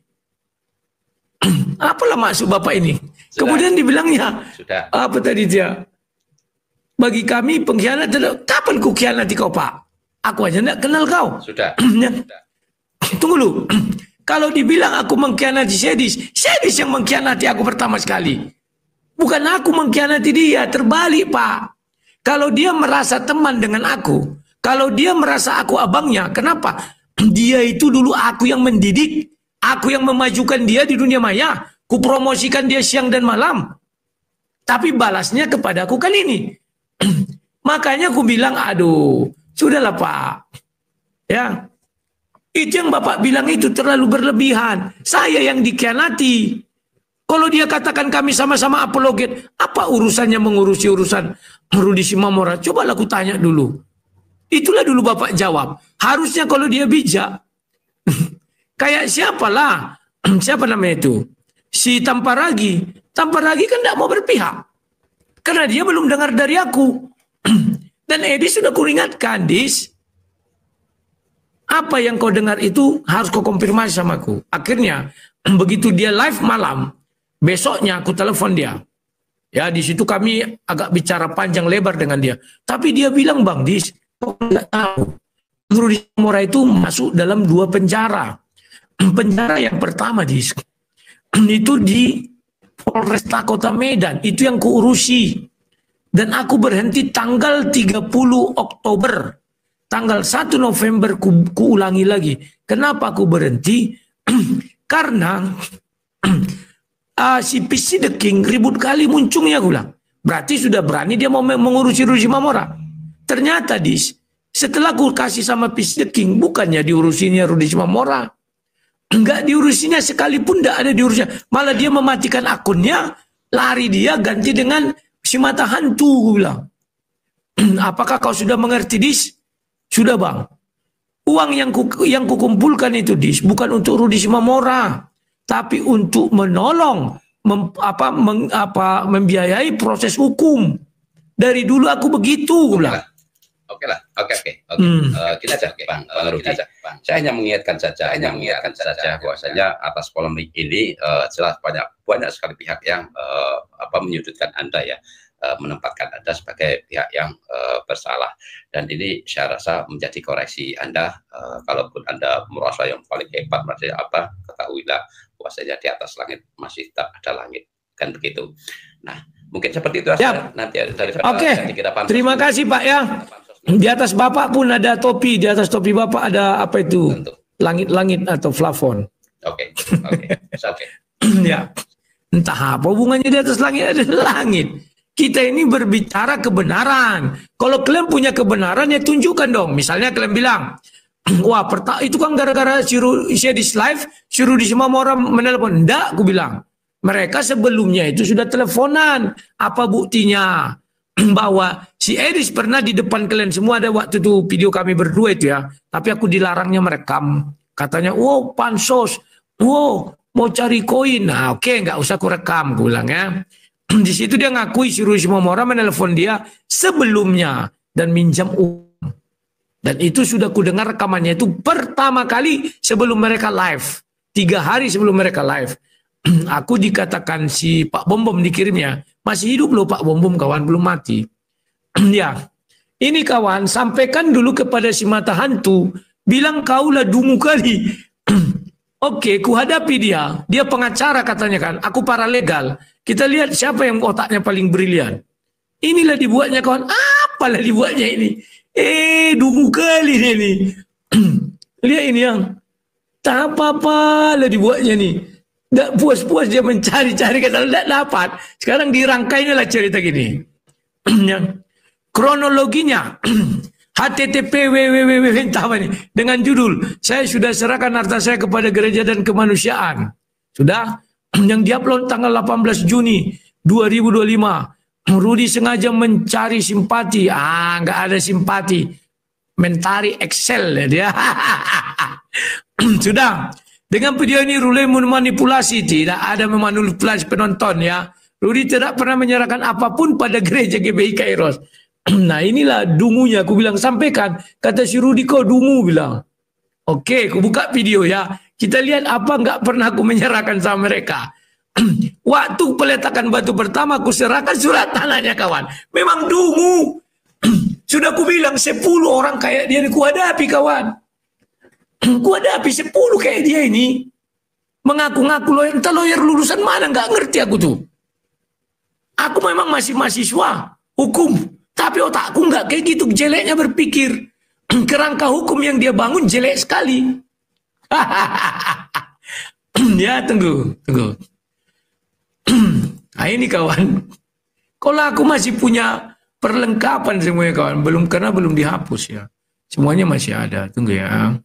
Apalah maksud Bapak ini? Kemudian dibilangnya, apa tadi dia? Bagi kami pengkhianat, kapan ku khianati kau Pak? Aku aja tidak kenal kau. Sudah. Tunggu dulu. Kalau dibilang aku mengkhianati Syedis yang mengkhianati aku pertama sekali. Bukan aku mengkhianati dia, terbalik Pak. Kalau dia merasa teman dengan aku, kalau dia merasa aku abangnya, kenapa? Dia itu dulu aku yang mendidik, aku yang memajukan dia di dunia maya, ku promosikan dia siang dan malam. Tapi balasnya kepada aku kan ini. Makanya aku bilang, aduh, sudahlah Pak. Ya. Itu yang Bapak bilang itu terlalu berlebihan. Saya yang dikhianati. Kalau dia katakan kami sama-sama apologet, apa urusannya mengurusi urusan Rudi Simamora? Cobalah aku tanya dulu. Itulah dulu Bapak jawab. Harusnya kalau dia bijak. Kayak siapalah. Siapa namanya itu? si Tamparagi kan tidak mau berpihak. Karena dia belum dengar dari aku. Dan Edis sudah kuingatkan, Dis, apa yang kau dengar itu harus kau konfirmasi sama aku. Akhirnya, begitu dia live malam, besoknya aku telepon dia. Ya, di situ kami agak bicara panjang lebar dengan dia. Tapi dia bilang, Bang Dis, kau nggak tahu. Rudi Samora itu masuk dalam 2 penjara. Penjara yang pertama, Dis, itu di Polresta Kota Medan. Itu yang kuurusi. Dan aku berhenti tanggal 30 Oktober. Tanggal 1 November ku ulangi lagi. Kenapa aku berhenti? Karena si PC The King ribut kali muncungnya, aku bilang. Berarti sudah berani dia mau mengurusi Rudi Samora. Ternyata, Dis, setelah aku kasih sama PC The King, bukannya diurusinya Rudi Samora. Enggak diurusinya sekalipun, enggak ada diurusinya. Malah dia mematikan akunnya, lari dia ganti dengan si mata hantu, gue bilang. Apakah kau sudah mengerti, Dis? Sudah, Bang. Uang yang kukumpulkan itu, Dis, bukan untuk Rudi Samora, tapi untuk menolong membiayai proses hukum. Dari dulu aku begitu, gue bilang. Oke. Kita aja, Bang Rudi. Saya hanya mengingatkan saja, bahwasanya atas polemik ini jelas banyak sekali pihak yang menyudutkan Anda, ya, menempatkan Anda sebagai pihak yang bersalah. Dan ini saya rasa menjadi koreksi Anda. Kalaupun Anda merasa yang paling hebat, maksudnya apa, ketahuilah bahwasanya di atas langit masih tak ada langit, kan begitu. Nah, mungkin seperti itu aja. Nanti dari terima kasih, Pak, ya. Di atas Bapak pun ada topi, di atas topi Bapak ada apa itu? Langit-langit atau plafon. Oke. Ya. Entah apa hubungannya di atas langit ada langit. Kita ini berbicara kebenaran. Kalau kalian punya kebenaran, ya tunjukkan dong. Misalnya kalian bilang, wah, itu kan gara-gara si Edis live, si Rudi Samora menelpon. Enggak, aku bilang. Mereka sebelumnya itu sudah teleponan. Apa buktinya? Bahwa si Edis pernah di depan kalian semua, ada waktu itu video kami berdua itu, ya. Tapi aku dilarangnya merekam. Katanya, wow, pansos. Wow, mau cari koin. Nah, oke, nggak usah aku rekam, aku bilang, ya. Di situ dia ngakui si Rudi Samora menelpon dia sebelumnya dan minjam uang. Dan itu sudah ku dengar rekamannya itu pertama kali sebelum mereka live. 3 hari sebelum mereka live. Aku dikatakan si Pak Bom dikirimnya, masih hidup loh Pak Bom, kawan, belum mati. Ya, ini kawan, sampaikan dulu kepada si mata hantu, bilang kaulah dungu kali. Oke, ku hadapi dia. Dia pengacara katanya kan, aku paralegal. Kita lihat siapa yang otaknya paling brilian. Inilah dibuatnya kawan, apalah dibuatnya ini. Dungu kali ini. Lihat ini yang, tak apa-apa lah dibuatnya nih. Tidak puas-puas dia mencari-cari, kata tidak dapat. Sekarang dirangkainya lah cerita gini. Kronologinya HTTP www dengan judul saya sudah serahkan harta saya kepada gereja dan kemanusiaan. Sudah yang diupload tanggal 18 Juni 2025. Rudi sengaja mencari simpati. Nggak ada simpati. Mentari Excel dia. Sudah. Dengan video ini Rudi memanipulasi, tidak ada memanipulasi penonton, ya. Rudi tidak pernah menyerahkan apapun pada gereja GBI Kairos. Nah, inilah dungunya, aku bilang sampaikan. Kata si Rudi, kau dungu, bilang. Oke, aku buka video, ya. Kita lihat apa nggak pernah aku menyerahkan sama mereka. Waktu peletakan batu pertama, aku serahkan surat tanahnya, kawan. Memang dungu. Sudah aku bilang 10 orang kayak dia ku hadapi, kawan. Ku hadapi 10 kayak dia ini. Mengaku-ngaku lawyer, entah lawyer lulusan mana, nggak ngerti aku tuh. Aku memang masih mahasiswa hukum, tapi otakku nggak kayak gitu, jeleknya berpikir. Kerangka hukum yang dia bangun jelek sekali. Ya, tunggu. Nah, ini kawan. Kalau aku masih punya perlengkapan semuanya, kawan, karena belum dihapus, ya. Semuanya masih ada. Tunggu, ya.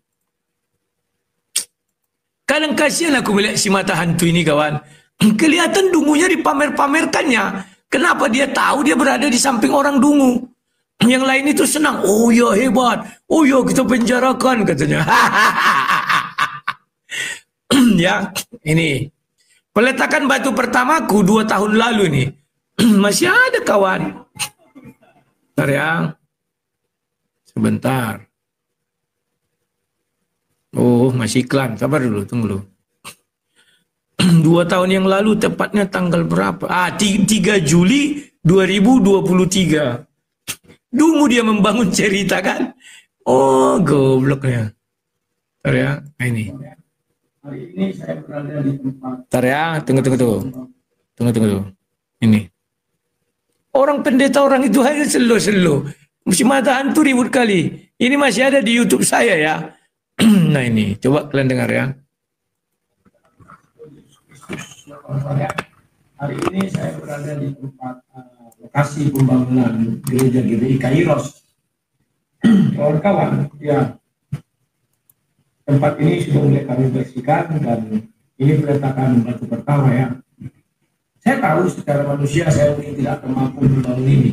Kadang kasihan aku melihat si mata hantu ini, kawan. Kelihatan dungunya dipamer-pamerkannya. Kenapa dia tahu dia berada di samping orang dungu? Yang lain itu senang. Oh ya, hebat. Oh ya, kita penjarakan, katanya. Ya, ini. Peletakan batu pertamaku 2 tahun lalu nih. Masih ada kawan. Bentar ya. Sebentar. Oh, masih iklan. Sabar dulu, tunggu dulu. 2 tahun yang lalu, tepatnya tanggal berapa? 3 Juli 2023. Dungu dia membangun cerita kan? Oh, gobloknya. Bentar ya, ini. Hari ini saya berada di tempat. Bentar ya, tunggu. Ini. Orang pendeta orang itu hanya selo-selo. Mesti mata hantu ribut kali. Ini masih ada di YouTube saya ya. Nah ini, coba kalian dengar ya. Hari ini saya berada di tempat lokasi pembangunan gereja GBI Kairos. Kawan-kawan, ya, tempat ini sudah mulai kami bersihkan dan ini peletakan batu pertama ya. Saya tahu secara manusia saya mungkin tidak akan mampu membangun ini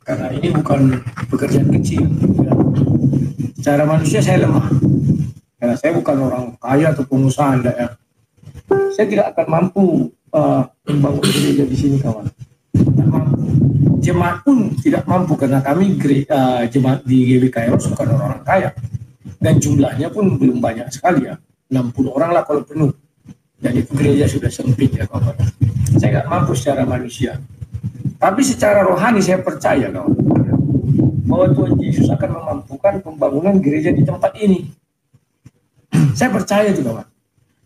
karena ini bukan pekerjaan kecil. Ya. Secara manusia saya lemah karena saya bukan orang kaya atau pengusaha ya. Saya tidak akan mampu membangun gereja di sini kawan. Tidak mampu. Jemaat pun tidak mampu karena kami jemaat di GBI Kairos bukan orang kaya dan jumlahnya pun belum banyak sekali ya, 60 orang lah kalau penuh. Dan itu gereja sudah sempit ya kawan. Saya tidak mampu secara manusia. Tapi secara rohani saya percaya kawan bahwa Tuhan Yesus akan memampukan pembangunan gereja di tempat ini. Saya percaya itu kawan.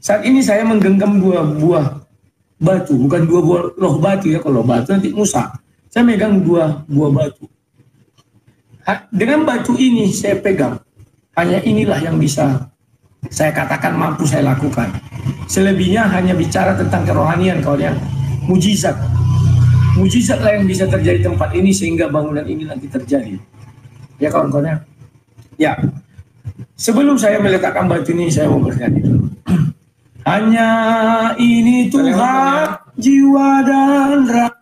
Saat ini saya menggenggam 2 buah batu, bukan 2 buah loh batu ya, kalau batu nanti Musa. Saya megang 2 buah batu. Dengan batu ini saya pegang, hanya inilah yang bisa saya katakan mampu saya lakukan. Selebihnya hanya bicara tentang kerohanian kawan ya. Mujizat. Mujizatlah yang bisa terjadi di tempat ini sehingga bangunan ini nanti terjadi. Ya kawan-kawan ya. Ya. Sebelum saya meletakkan batu ini saya mau bernyanyi dulu. Hanya ini Tuhan jiwa dan raga.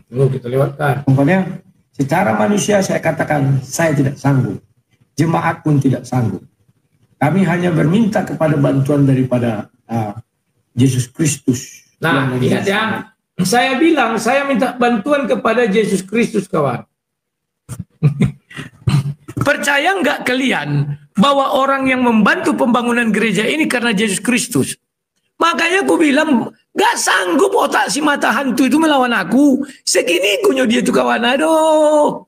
Kita lewatkan. Pokoknya secara manusia saya katakan saya tidak sanggup. Jemaat pun tidak sanggup. Kami hanya berminta kepada bantuan daripada Yesus Kristus. Nah, ingat ya. Saya bilang saya minta bantuan kepada Yesus Kristus kawan. Percaya nggak kalian bahwa orang yang membantu pembangunan gereja ini karena Yesus Kristus? Makanya aku bilang gak sanggup otak si mata hantu itu melawan aku. Segini kunyo dia tuh kawan. Aduh.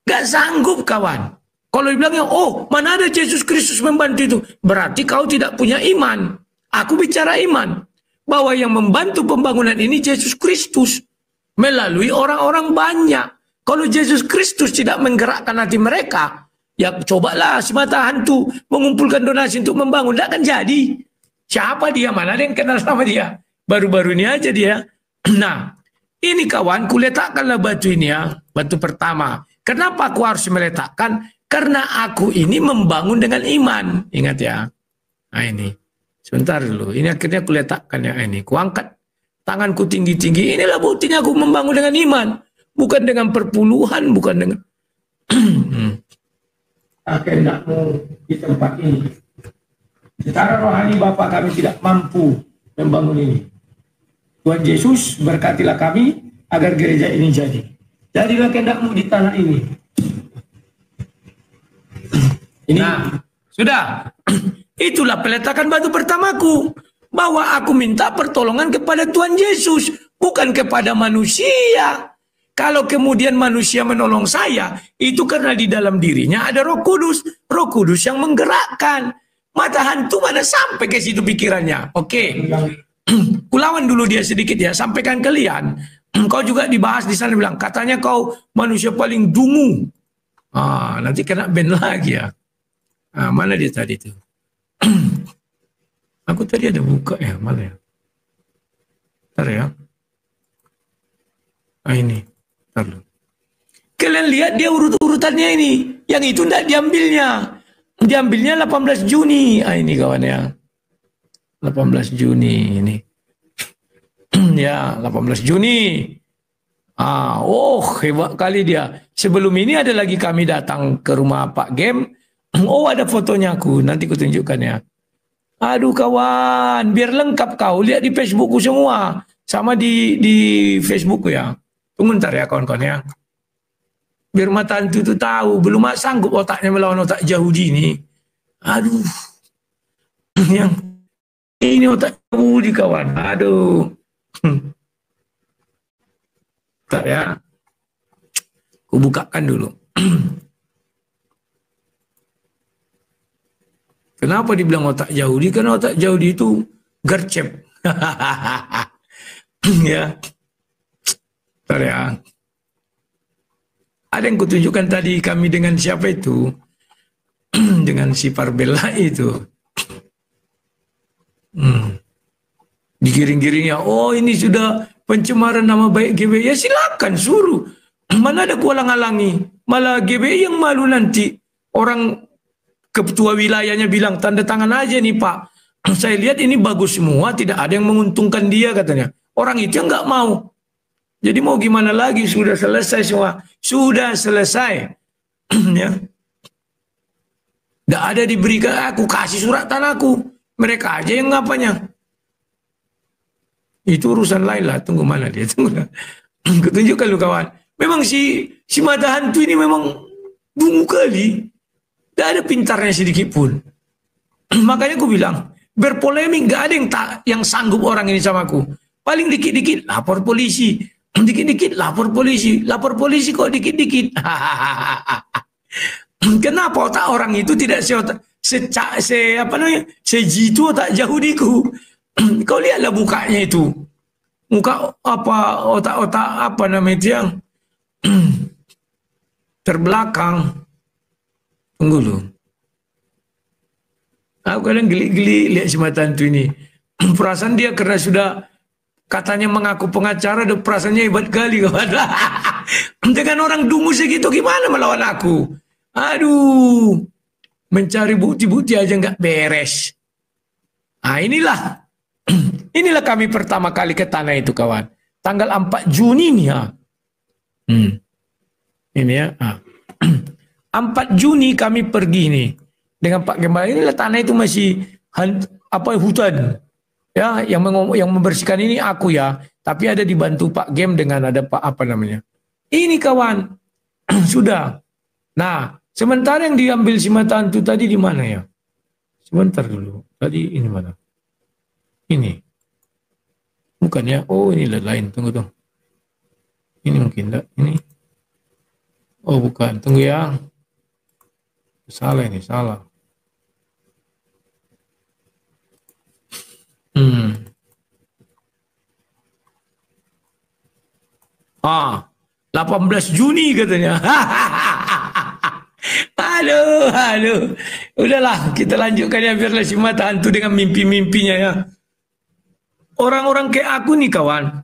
Gak sanggup kawan. Kalau dibilangnya, oh mana ada Yesus Kristus membantu itu. Berarti kau tidak punya iman. Aku bicara iman. Bahwa yang membantu pembangunan ini Yesus Kristus. Melalui orang-orang banyak. Kalau Yesus Kristus tidak menggerakkan hati mereka, ya cobalah si mata hantu mengumpulkan donasi untuk membangun. Tidak akan jadi. Siapa dia? Mana ada yang kenal sama dia? Baru-baru ini aja dia. Nah, ini kawan, kuletakkanlah batu ini ya. Batu pertama. Kenapa aku harus meletakkan? Karena aku ini membangun dengan iman. Ingat ya. Nah ini. Sebentar dulu. Ini akhirnya kuletakkan ya ini. Kuangkat tanganku tinggi-tinggi. Inilah buktinya aku membangun dengan iman. Bukan dengan perpuluhan. Bukan dengan... Kehendakmu di tempat ini. Secara rohani Bapa kami tidak mampu membangun ini. Tuhan Yesus berkatilah kami agar gereja ini jadi. Jadilah kehendakmu di tanah ini. Ini nah, sudah. Itulah peletakan batu pertamaku. Bahwa aku minta pertolongan kepada Tuhan Yesus. Bukan kepada manusia. Kalau kemudian manusia menolong saya, itu karena di dalam dirinya ada Roh Kudus. Roh Kudus yang menggerakkan. Mata hantu mana sampai ke situ pikirannya. Oke. Kulawan dulu dia sedikit ya. Sampaikan kalian. Kau juga dibahas di sana bilang. Katanya kau manusia paling dungu. Nanti kena ban lagi ya. Mana dia tadi tuh? Aku tadi ada buka ya. Mana ya? Bentar ya. Ini. Bentar. Kalian lihat dia urut-urutannya ini. Yang itu tidak diambilnya. Diambilnya 18 Juni. Ini kawan ya. 18 Juni ini. Ya, 18 Juni. Hebat kali dia. Sebelum ini ada lagi kami datang ke rumah Pak Gem. Ada fotonya aku. Nanti aku tunjukkan ya. Aduh kawan, biar lengkap kau lihat di Facebookku semua, sama di Facebookku ya. Tunggu ntar ya kawan-kawan ya. Biar mata hantu itu tahu, belum sanggup otaknya melawan otak Yahudi ini. Aduh, yang ini otak Yahudi kawan. Aduh, ntar ya, aku bukakan dulu. Kenapa dibilang otak Yahudi? Karena otak Yahudi itu gercep. Ya. Bentar ya. Ada yang kutunjukkan tadi kami dengan siapa itu? Dengan si Parbella itu. Digiring-giringnya, oh ini sudah pencemaran nama baik GBI. Ya silakan suruh. Mana ada kualang-alangi. Malah GBI yang malu nanti. Orang ketua wilayahnya bilang tanda tangan aja nih Pak. Saya lihat ini bagus semua, tidak ada yang menguntungkan dia katanya. Orang itu yang nggak mau. Jadi mau gimana lagi? Sudah selesai semua. Sudah selesai. Ya. Nggak ada diberikan. Aku kasih surat tanahku. Mereka aja yang ngapanya. Itu urusan lain lah. Tunggu mana dia. Tunggu. Kutunjukkan lu kawan. Memang si mata hantu ini memang bungu kali. Gak ada pintarnya sedikit pun. Makanya aku bilang, berpolemik gak ada yang sanggup orang ini sama aku. Paling dikit-dikit lapor polisi. Dikit-dikit lapor polisi. Lapor polisi kok dikit-dikit. Kenapa otak orang itu tidak sejitu otak Yahudiku. Kau lihatlah mukanya itu. Muka apa, otak-otak apa namanya itu yang terbelakang. Tunggu dulu. Aku kadang geli-geli lihat si mata hantu ini. Perasaan dia karena sudah katanya mengaku pengacara, dan perasaannya hebat kali kawan. Dengan orang dungu segitu gimana melawan aku? Aduh, mencari bukti-bukti aja nggak beres. Nah inilah kami pertama kali ke tanah itu kawan. Tanggal 4 Juni nih ya. Ini ya. 4 Juni kami pergi nih dengan Pak Gembala. Inilah tanah itu masih hutan ya, yang membersihkan ini aku ya, tapi ada dibantu Pak Gem dengan ada Pak apa namanya ini kawan. Sudah. Nah sementara yang diambil si mata hantu tadi di mana ya? Sebentar dulu, tadi ini mana? Ini bukan ya? Oh ini lain, tunggu dong, ini mungkin enggak ini. Oh bukan, tunggu ya. Salah ini, salah. 18 Juni katanya. Aduh. Udahlah, kita lanjutkan ya, biarlah si mata hantu dengan mimpi-mimpinya ya. Orang-orang kayak aku nih kawan.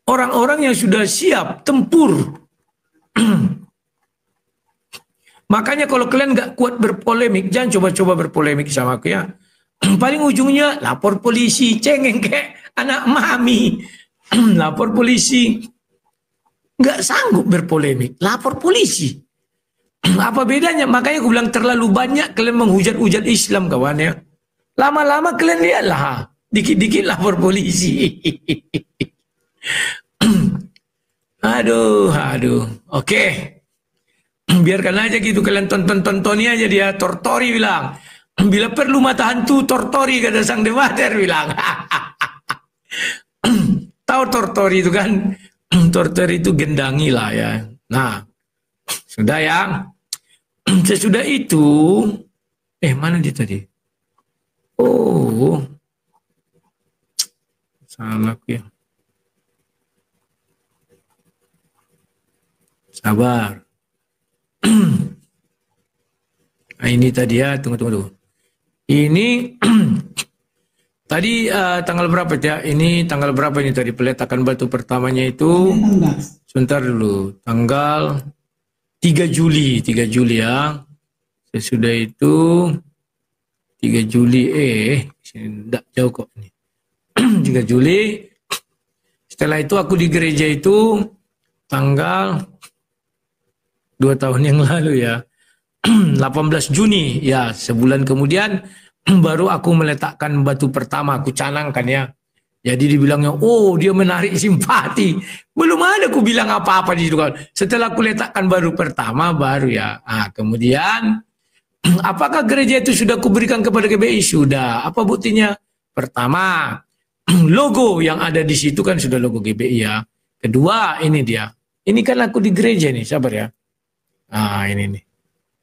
Orang-orang yang sudah siap tempur. Makanya kalau kalian nggak kuat berpolemik, jangan coba-coba berpolemik sama aku ya. Paling ujungnya lapor polisi, cengeng kayak anak mami. Lapor polisi. Nggak sanggup berpolemik, lapor polisi. Apa bedanya? Makanya aku bilang terlalu banyak kalian menghujat-hujat Islam kawan ya. Lama-lama kalian lihatlah, dikit-dikit lapor polisi. Aduh. Oke. Biarkan aja gitu, kalian tonton-tontoni aja dia. Tortori bilang, bila perlu mata hantu tortori, kata sang Dewater bilang. Tahu tortori itu kan? Tortori itu gendangi lah ya. Nah, sudah ya. Sesudah itu, mana dia tadi? Oh, salah ya. Sabar. Nah, ini tadi ya, tunggu. Ini tadi tanggal berapa ya? Ini tanggal berapa ini tadi peletakan batu pertamanya itu? Sebentar dulu. Tanggal 3 Juli ya. Sesudah itu 3 Juli tidak jauh kok ini. 3 Juli. Setelah itu aku di gereja itu tanggal 2 tahun yang lalu ya. 18 Juni ya, sebulan kemudian baru aku meletakkan batu pertama, aku canangkan ya. Jadi dibilangnya, oh dia menarik simpati. Belum ada aku bilang apa-apa di situ kawan. Setelah aku letakkan baru pertama, baru ya. Kemudian, apakah gereja itu sudah kuberikan kepada GBI? Sudah. Apa buktinya? Pertama, logo yang ada di situ kan sudah logo GBI ya. Kedua, ini dia. Ini kan aku di gereja nih, sabar ya. Ini nih.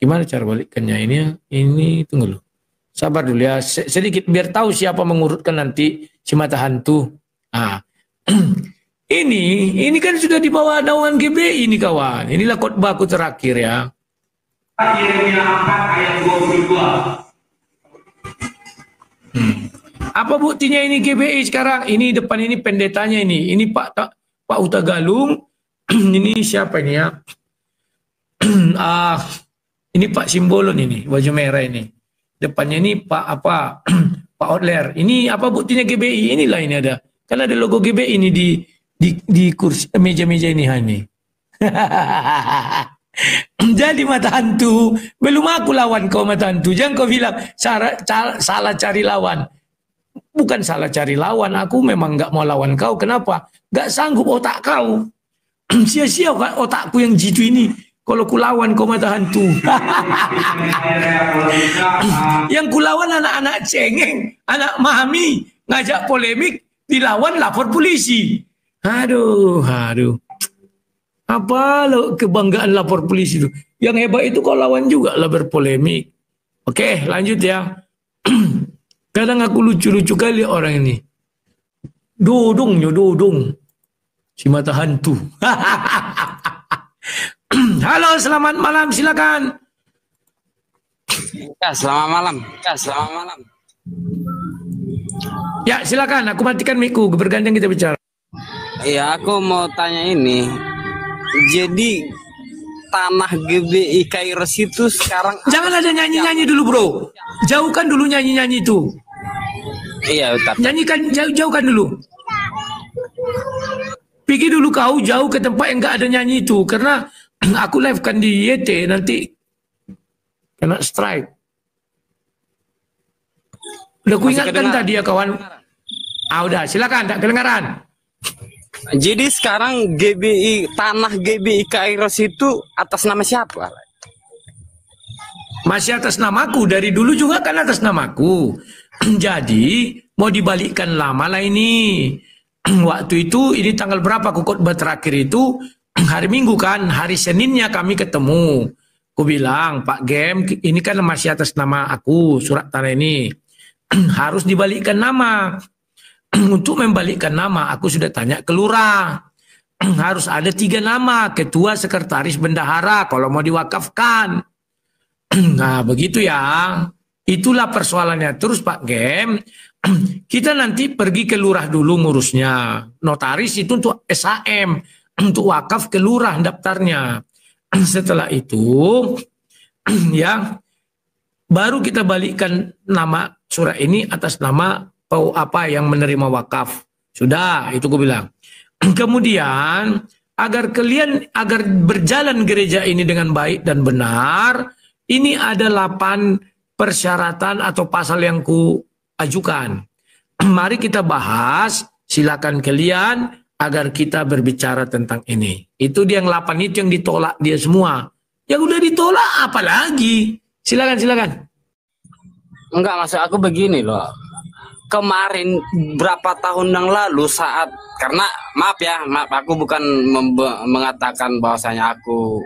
Gimana cara balikannya? Ini tunggu dulu. Sabar dulu ya, sedikit biar tahu siapa mengurutkan nanti si mata hantu. Ini kan sudah di bawah naungan GBI ini kawan. Inilah khotbahku terakhir ya. Yeremia 4 ayat 22. Apa buktinya ini GBI sekarang? Ini depan ini pendetanya ini. Ini Pak Uta Galung. Ini siapa ini ya? Ini Pak Simbolon ini, baju merah ini. Depannya ini Pak Pak Otler. Ini apa buktinya GBI? Inilah ini ada. Kan ada logo GBI ini di kursi meja-meja ini hani. Jadi mata hantu, belum aku lawan kau mata hantu. Jangan kau bilang salah cari lawan. Bukan salah cari lawan, aku memang nggak mau lawan kau. Kenapa? Nggak sanggup otak kau. Sia-sia otakku yang jitu ini. Kalau kulawan kau mata hantu. Yang kulawan anak-anak cengeng, anak mami, ngajak polemik, dilawan lapor polisi. Aduh. Apa lo kebanggaan lapor polisi itu? Yang hebat itu kau lawan juga lah berpolemik. Oke, lanjut ya. Kadang aku lucu-lucu kali orang ini. Dodong. Si mata hantu. Halo, selamat malam, silakan. Ya, selamat malam. Ya, silakan. Aku matikan mic-ku, bergandeng kita bicara. Iya, aku mau tanya ini. Jadi tanah GBI Kairos itu sekarang jangan ada nyanyi-nyanyi dulu, Bro. Jauhkan dulu nyanyi-nyanyi itu. Iya, Ustaz. Nyanyikan, jauhkan dulu. Pergi dulu kau jauh ke tempat yang enggak ada nyanyi itu, karena aku live kan di YT nanti kena strike. Udah ku ingatkan tadi ya kawan. Udah silakan, tak kedengaran. Jadi sekarang tanah GBI Kairos itu atas nama siapa? Masih atas namaku, dari dulu juga kan atas namaku. Jadi mau dibalikkan lama lah ini. Waktu itu ini tanggal berapa aku khotbah terakhir itu hari Minggu kan, hari Seninnya kami ketemu. Aku bilang, Pak Gem, ini kan masih atas nama aku, surat tanah ini. Harus dibalikkan nama. Untuk membalikkan nama, aku sudah tanya ke lurah. Harus ada 3 nama, ketua, sekretaris, bendahara, kalau mau diwakafkan. Nah, begitu ya. Itulah persoalannya. Terus Pak Gem, kita nanti pergi ke lurah dulu ngurusnya. Notaris itu untuk SHM, untuk wakaf ke lurah daftarnya. Setelah itu, ya, baru kita balikkan nama surat ini atas nama apa yang menerima wakaf. Sudah, itu gue bilang. Kemudian, agar berjalan gereja ini dengan baik dan benar, ini ada 8 persyaratan atau pasal yang ku ajukan. Mari kita bahas, silakan kalian agar kita berbicara tentang ini. Itu dia yang 8 itu yang ditolak dia semua. Yang udah ditolak apalagi? Silakan. Enggak, maksud aku begini loh. Kemarin berapa tahun yang lalu karena maaf aku bukan mengatakan bahwasanya aku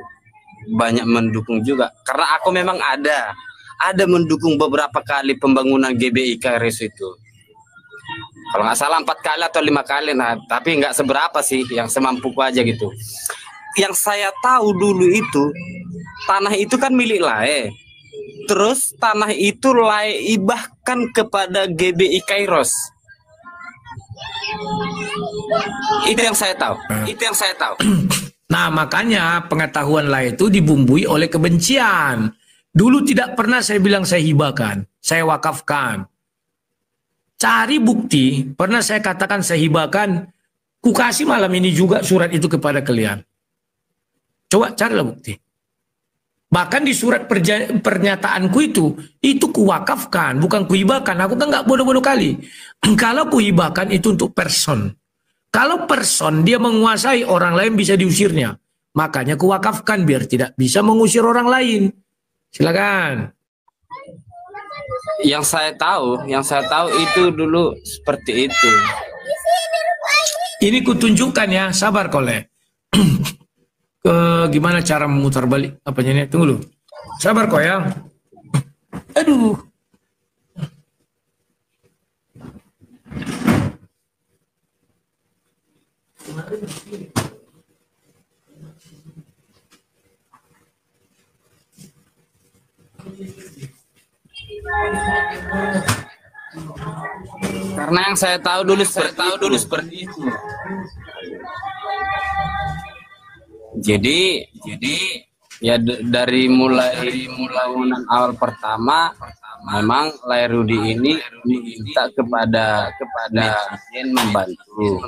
banyak mendukung juga, karena aku memang ada mendukung beberapa kali pembangunan GBI Kairos itu. Kalau nggak salah 4 kali atau 5 kali, nah tapi nggak seberapa sih, yang semampuku aja gitu. Yang saya tahu dulu itu tanah itu kan milik Lae. Terus tanah itu Lae ibahkan kepada GBI Kairos. Itu yang saya tahu. Nah, makanya pengetahuan Lae itu dibumbui oleh kebencian. Dulu tidak pernah saya bilang saya hibahkan, saya wakafkan. Cari bukti, pernah saya katakan saya hibahkan, ku kasih malam ini juga surat itu kepada kalian. Coba carilah bukti. Bahkan di surat pernyataanku itu kuwakafkan, bukan kuhibahkan. Aku kan nggak bodoh-bodoh kali. Kalau kuhibahkan itu untuk person. Kalau person dia menguasai, orang lain bisa diusirnya. Makanya kuwakafkan biar tidak bisa mengusir orang lain. Silakan. Yang saya tahu itu dulu seperti itu. Ini kutunjukkan ya, sabar Kole. Gimana cara memutar balik apanya ini? Tunggu dulu. Sabar kok ya. Aduh. Karena yang saya tahu dulu seperti itu. Jadi ya dari mulai bangunan awal pertama memang Lairudi ini minta kepada netizen membantu.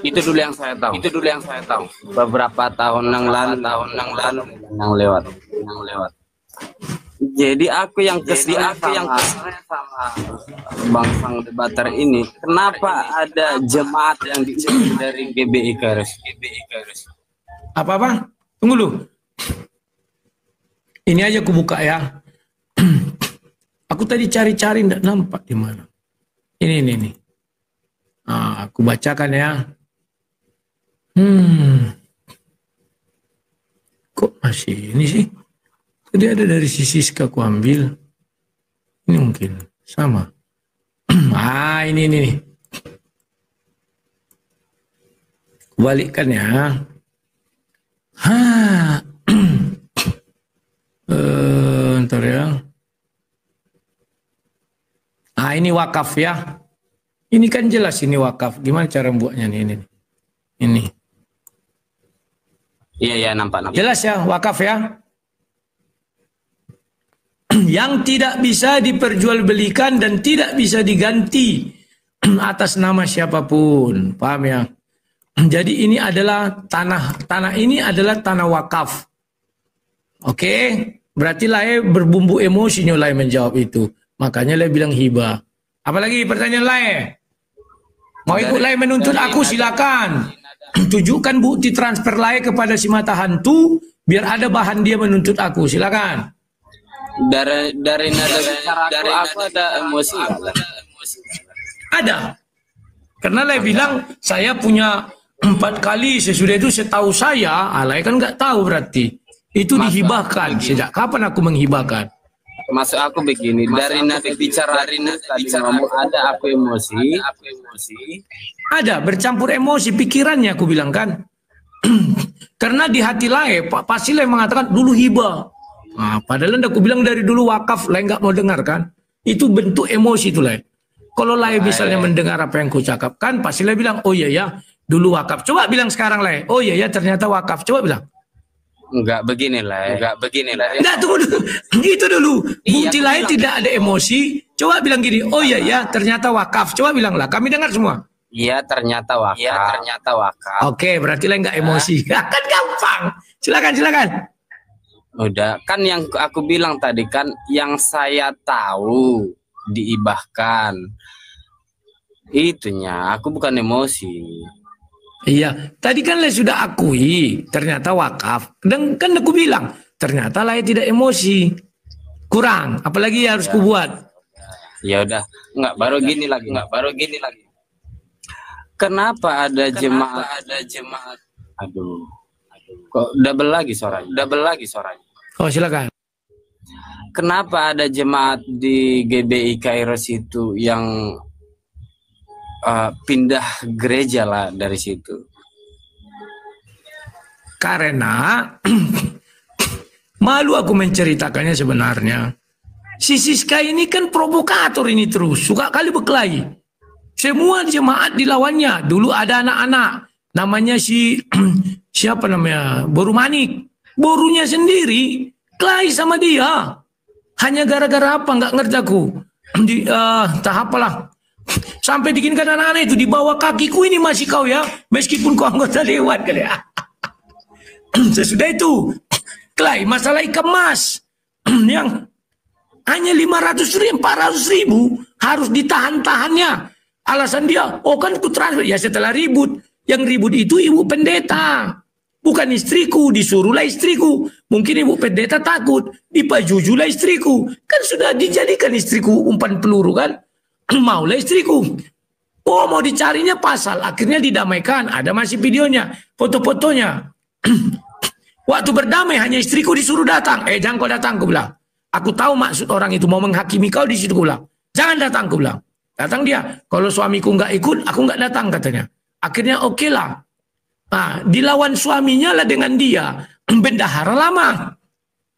Itu dulu yang saya tahu. Beberapa tahun yang lalu yang lewat. Jadi aku yang kesini sama Bang Sang Debater ini, kenapa ada jemaat yang diusir dari GBI Kairos? Apa? Tunggu dulu. Ini aja aku buka ya. Aku tadi cari-cari enggak nampak di mana. Ini. Nah, aku bacakan ya. Kok masih ini sih? Tadi ada dari sisi aku ambil. Ini mungkin sama. Ini. Balikkan ya. Ntar ya. Ini wakaf ya. Ini kan jelas ini wakaf. Gimana cara membuatnya nih? Ini. Iya, nampak. Jelas ya, wakaf ya. Yang tidak bisa diperjualbelikan dan tidak bisa diganti atas nama siapapun. Paham ya? Jadi ini adalah tanah ini adalah tanah wakaf. Oke? Berarti Lai berbumbu emosinya Lai menjawab itu. Makanya Lai bilang hibah. Apalagi pertanyaan Lai? Mau ikut Lai menuntut aku silakan. Tunjukkan bukti transfer Lai kepada si mata hantu biar ada bahan dia menuntut aku. Silakan. Dari nada bicara aku ada emosi. Ada. Karena Lai bilang saya punya 4 kali, sesudah itu setahu saya, Lai kan nggak tahu berarti. Itu dihibahkan. Sejak kapan aku menghibahkan? Maksud aku begini, dari nada bicara tadi ngomong ada aku emosi. Ada, bercampur emosi, pikirannya aku bilang kan. Karena di hati Lai, pasti Lai mengatakan dulu hibah. Nah, padahal aku bilang dari dulu wakaf, Lai nggak mau dengar kan. Itu bentuk emosi itu Lai. Kalau Lai misalnya mendengar apa yang ku cakapkan, pasti Lai bilang, oh iya ya, dulu wakaf. Coba bilang sekarang Lai, oh iya ya ternyata wakaf. Coba bilang. Enggak begini Lai. Enggak, tunggu dulu. Itu dulu. Bukti lain tidak ada emosi. Coba bilang gini, oh iya ya ternyata wakaf. Coba bilang lah, kami dengar semua. Iya ternyata wakaf. Oke, berarti Lai nggak emosi. Kan gampang. Silakan. Udah, kan yang aku bilang tadi kan, yang saya tahu diibahkan. Itunya, aku bukan emosi. Iya, tadi kan Lai sudah akui ternyata wakaf. Dan kan aku bilang ternyata Lai tidak emosi. Kurang, apalagi harus kubuat. Ya udah, baru gini lagi. Kenapa ada jemaat? Aduh. Kok double lagi suaranya? Oh, silakan. Kenapa ada jemaat di GBI Kairos itu yang pindah gereja lah dari situ? Karena malu aku menceritakannya sebenarnya. Si Siska ini kan provokator ini terus, suka kali berkelahi. Semua jemaat dilawannya. Dulu ada anak-anak, namanya siapa namanya, Boru Manik, borunya sendiri kelahi sama dia, hanya gara-gara apa nggak ngerti aku, tahap apalah, sampai bikinkan anak-anak itu di bawah kakiku ini masih kau ya, meskipun kau anggota dewan kan ya. Sesudah itu kelahi masalah ikan mas yang hanya 500.000, 400.000 harus ditahan-tahannya. Alasan dia, oh kan ku transfer. Ya setelah ribut, yang ribut itu ibu pendeta, bukan istriku. Disuruhlah istriku. Mungkin ibu pendeta takut, dipajujulah istriku. Kan sudah dijadikan istriku umpan peluru kan. Maulah istriku. Oh mau dicarinya pasal, akhirnya didamaikan. Ada masih videonya, foto-fotonya. Waktu berdamai hanya istriku disuruh datang. Jangan kau datang, aku bilang. Aku tahu maksud orang itu mau menghakimi kau di situ, aku bilang. Jangan datang, aku bilang. Datang dia. Kalau suamiku nggak ikut, aku nggak datang katanya. Akhirnya oke lah. Nah, dilawan suaminya lah dengan dia. Bendahara lama.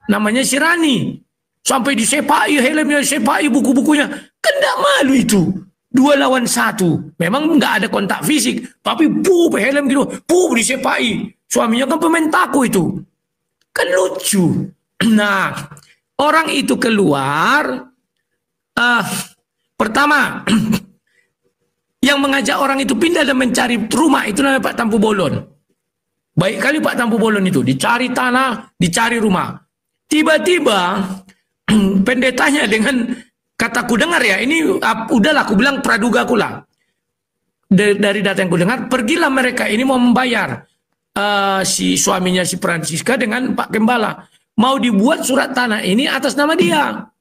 Namanya si Rani. Sampai disepai helmnya, disepai buku-bukunya. Kan nggak malu itu. 2 lawan 1. Memang nggak ada kontak fisik. Tapi helm gitu. Disepai. Suaminya kan pemain taku itu. Kan lucu. Nah, orang itu keluar. Pertama, yang mengajak orang itu pindah dan mencari rumah itu namanya Pak Tampu Bolon. Baik kali Pak Tampu Bolon itu, dicari tanah, dicari rumah. Tiba-tiba pendetanya dengan kataku dengar ya, ini udahlah aku bilang praduga aku lah. Dari data yang ku dengar, pergilah mereka ini mau membayar si suaminya si Francisca dengan Pak Gembala. Mau dibuat surat tanah ini atas nama dia.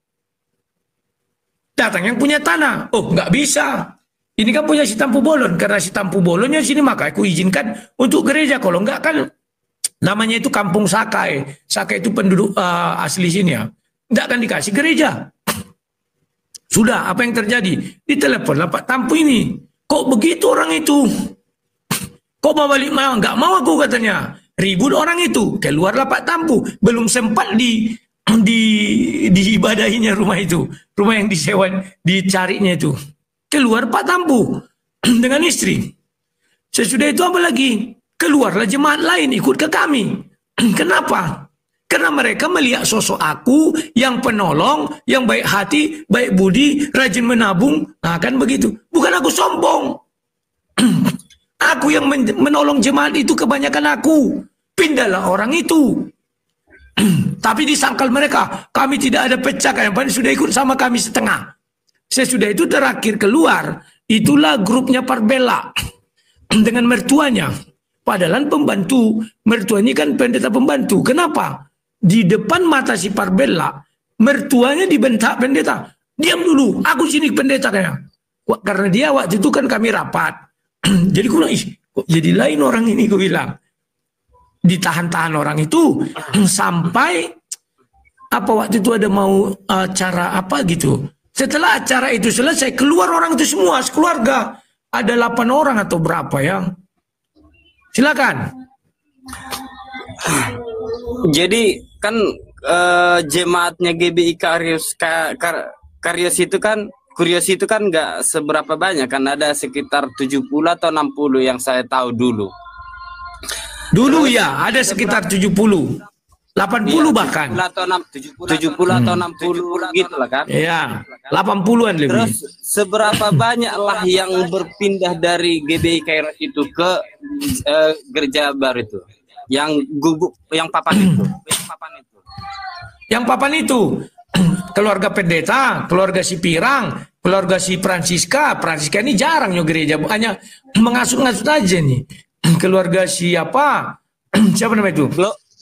Datang yang punya tanah. Oh, nggak bisa. Ini kan punya si Tampu Bolon. Karena si Tampu Bolonnya sini, maka aku izinkan untuk gereja. Kalau enggak kan namanya itu Kampung Sakai. Sakai itu penduduk asli sini ya. Enggak akan dikasih gereja. Sudah, apa yang terjadi? Ditelepon Pak Tampu ini. Kok begitu orang itu? Kok mau balik mau? Enggak mau aku katanya. Ribut orang itu. Keluarlah Pak Tampu. Belum sempat diibadahinya rumah itu, rumah yang disewa, dicarinya itu. Keluar Pak Tampu dengan istri. Sesudah itu apa lagi? Keluarlah jemaat lain ikut ke kami. Kenapa? Karena mereka melihat sosok aku yang penolong, yang baik hati, baik budi, rajin menabung. Nah kan begitu. Bukan aku sombong. Aku yang menolong jemaat itu kebanyakan aku. Pindahlah orang itu. Tapi disangkal mereka, kami tidak ada pecah, yang paling sudah ikut sama kami setengah. Sesudah itu terakhir keluar, itulah grupnya Parbella dengan mertuanya. Padahal pembantu, mertuanya kan pendeta pembantu. Kenapa? Di depan mata si Parbella, mertuanya dibentak pendeta. Diam dulu, aku sini pendeta kayaknya. Karena dia waktu itu kan kami rapat. Jadi aku bilang, kok jadi lain orang ini, aku bilang. Ditahan-tahan orang itu sampai apa waktu itu ada mau acara apa gitu. Setelah acara itu selesai, keluar orang itu semua sekeluarga. Ada 8 orang atau berapa ya. Silakan. Jadi kan jemaatnya GBI Karius itu kan nggak seberapa banyak kan, ada sekitar 70 atau 60 yang saya tahu dulu. Dulu ya, ada sekitar 70, 80 ya, bahkan. 70 atau 60 gitu lah kan. Iya, 80-an lebih. Terus seberapa banyaklah yang berpindah dari GBI Kairos itu ke gereja baru itu? Yang gubuk, yang papan itu. Yang papan itu. Keluarga pendeta, keluarga si Pirang, keluarga si Francisca. Francisca ini jarang nyok gereja, hanya mengasut-ngasut aja nih. Keluarga siapa? Siapa namanya itu?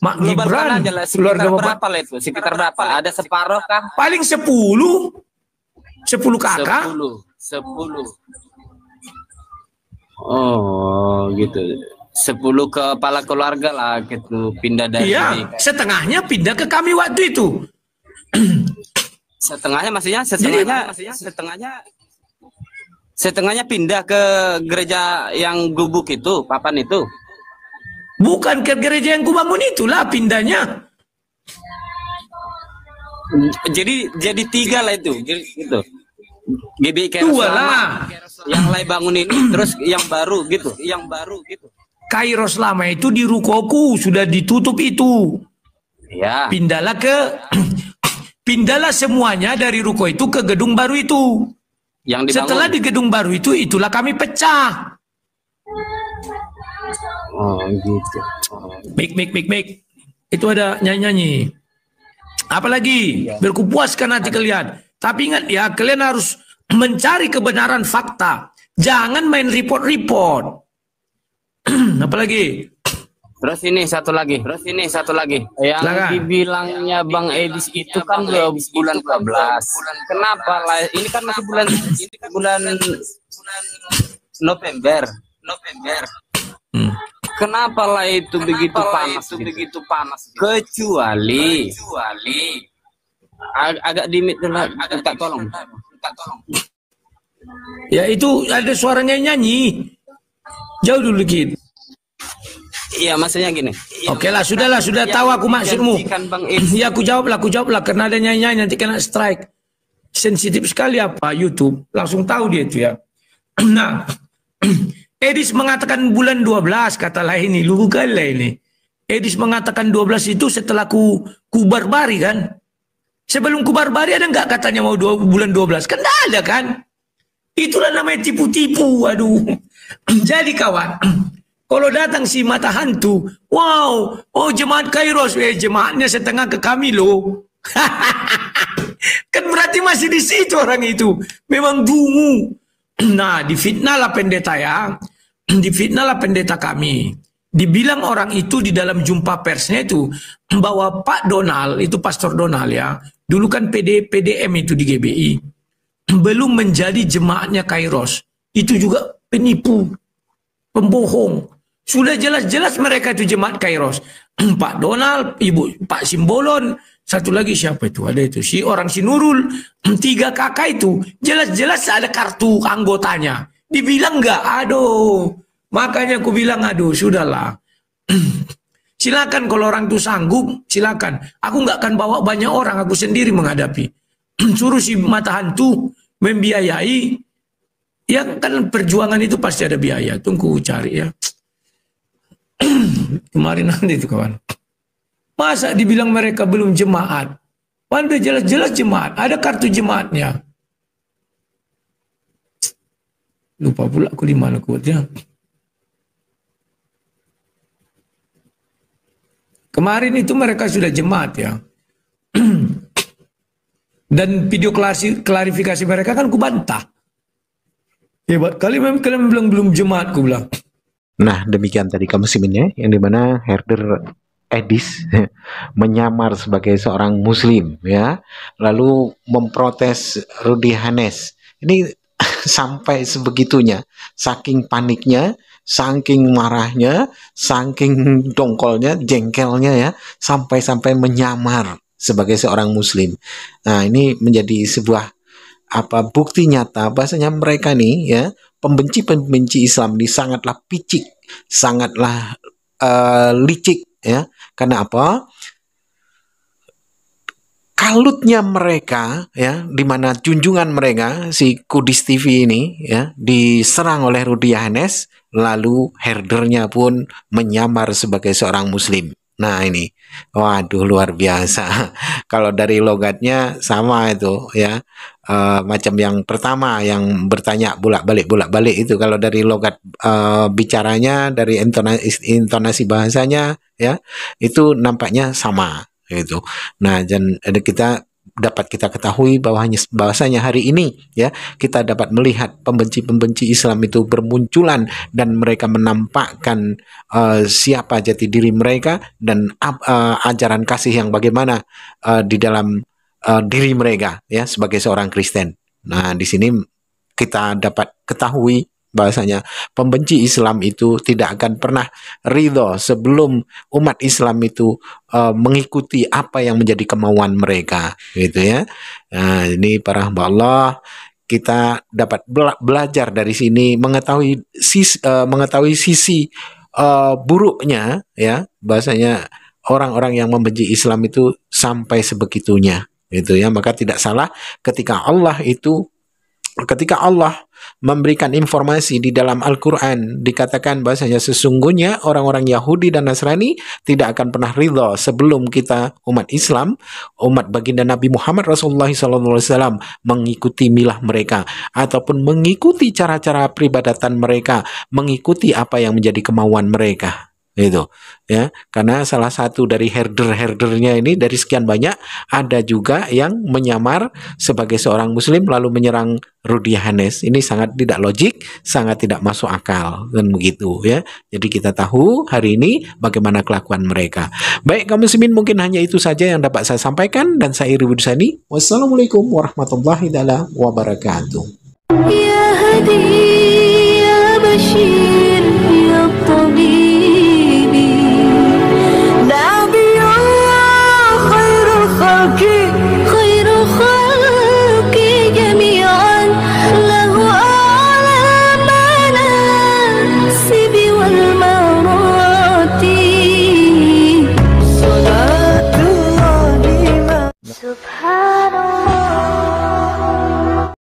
Mak Gibran. Keluarga berapa lah itu? Sekitar berapa? Ada separuh kah? Paling 10 kakak. 10. Oh, gitu. 10 kepala keluarga lah gitu pindah dari. Iya, setengahnya pindah ke kami waktu itu. Setengahnya maksudnya setengahnya pindah ke gereja yang gubuk itu, papan itu. Bukan ke gereja yang kubangun itulah pindahnya. Jadi 3 lah itu. Jadi itu. GBI Kairos 2 lah. Yang lain bangun ini terus yang baru gitu. Kairos lama itu di rukoku sudah ditutup itu. Ya. Pindahlah semuanya dari ruko itu ke gedung baru itu. Yang dibangun. Setelah di gedung baru itu, itulah kami pecah. Oh gitu. Mik. Itu ada nyanyi-nyanyi. Apalagi berkupuaskan hati kalian. Tapi ingat ya, kalian harus mencari kebenaran fakta. Jangan main report-report. Apalagi? Terus ini satu lagi. Yang Silakan. dibilangnya Bang Edis itu kan bulan 12. Kenapa lah? Ini kan masih bulan November. Kenapa lah itu begitu panas? Kecuali agak dimit dulu. Minta tolong. Ya itu ada suaranya nyanyi. Jauh dulu dikit. Iya, maksudnya gini. Oke lah, sudah tahu aku maksudmu. Ya aku jawab lah karena ada nyanyi nanti kena strike. Sensitif sekali apa YouTube, langsung tahu dia itu ya. Nah, Edis mengatakan bulan 12 katalah ini, lugu kali lah ini. Edis mengatakan 12 itu setelah ku barbari kan. Sebelum ku barbari ada nggak katanya mau bulan 12? Kan nggak ada kan. Itulah namanya tipu-tipu, aduh. Jadi kawan, kalau datang si mata hantu, wow, oh jemaat Kairos, jemaatnya setengah ke kami loh. Kan berarti masih di situ orang itu, memang dungu. Nah, difitnahlah pendeta ya, difitnahlah pendeta kami. Dibilang orang itu di dalam jumpa persnya itu bahwa Pak Donald, itu Pastor Donald ya, dulu kan PDM itu di GBI, belum menjadi jemaatnya Kairos. Itu juga penipu, pembohong. Sudah jelas-jelas mereka itu jemaat Kairos. Pak Donald, Pak Simbolon, satu lagi siapa itu? Ada itu si Nurul, 3 kakak itu jelas-jelas ada kartu anggotanya. Dibilang enggak, aduh. Makanya aku bilang aduh, sudahlah. Silakan kalau orang itu sanggup, silakan. Aku nggak akan bawa banyak orang, aku sendiri menghadapi. Suruh si mata hantu membiayai, ya kan perjuangan itu pasti ada biaya. Tunggu cari ya. Kemarin nanti itu kawan. Masa dibilang mereka belum jemaat? Padahal jelas-jelas jemaat, ada kartu jemaatnya. Lupa pula aku di mana kuatnya. Kemarin itu mereka sudah jemaat ya. Dan video klarifikasi mereka kan kubantah. Hebat kali memang kalian bilang belum jemaat, ku bilang. Nah, demikian tadi musliminnya yang dimana Herder Edis menyamar sebagai seorang muslim ya, lalu memprotes Rudy Hanes. Ini sampai sebegitunya, saking paniknya, saking marahnya, saking dongkolnya, jengkelnya ya, sampai menyamar sebagai seorang muslim. Nah, ini menjadi sebuah bukti nyata bahasanya mereka nih ya, pembenci Islam ini sangatlah picik, sangatlah licik ya. Karena apa? Kalutnya mereka ya, di mana junjungan mereka si Kudis TV ini ya diserang oleh Rudy Hanes, lalu herdernya pun menyamar sebagai seorang muslim. Nah ini, waduh luar biasa. Kalau dari logatnya sama itu ya, macam yang pertama yang bertanya bolak-balik itu. Kalau dari logat bicaranya, dari intonasi bahasanya ya, itu nampaknya sama gitu. Nah, dan kita ketahui bahwasanya hari ini ya kita dapat melihat pembenci Islam itu bermunculan dan mereka menampakkan siapa jati diri mereka dan ajaran kasih yang bagaimana di dalam diri mereka ya sebagai seorang Kristen. Nah, di sini kita dapat ketahui bahasanya pembenci Islam itu tidak akan pernah ridho sebelum umat Islam itu mengikuti apa yang menjadi kemauan mereka gitu ya. Nah, ini para hamba Allah, kita dapat belajar dari sini, mengetahui sisi buruknya ya, bahasanya orang-orang yang membenci Islam itu sampai sebegitunya gitu ya. Maka tidak salah ketika Allah itu ketika Allah memberikan informasi di dalam Al-Quran, dikatakan bahasanya sesungguhnya orang-orang Yahudi dan Nasrani tidak akan pernah ridha sebelum kita umat Islam, umat baginda Nabi Muhammad Rasulullah SAW mengikuti milah mereka ataupun mengikuti cara-cara peribadatan mereka, mengikuti apa yang menjadi kemauan mereka. Itu ya, karena salah satu dari herdernya ini dari sekian banyak ada juga yang menyamar sebagai seorang muslim lalu menyerang Rudy Yohannes. Ini sangat tidak logik, sangat tidak masuk akal dan begitu ya. Jadi kita tahu hari ini bagaimana kelakuan mereka. Baik kaum muslimin, mungkin hanya itu saja yang dapat saya sampaikan dan saya Iri Budusani. Wassalamualaikum warahmatullahi wabarakatuh. Ya Hadi ya Bashir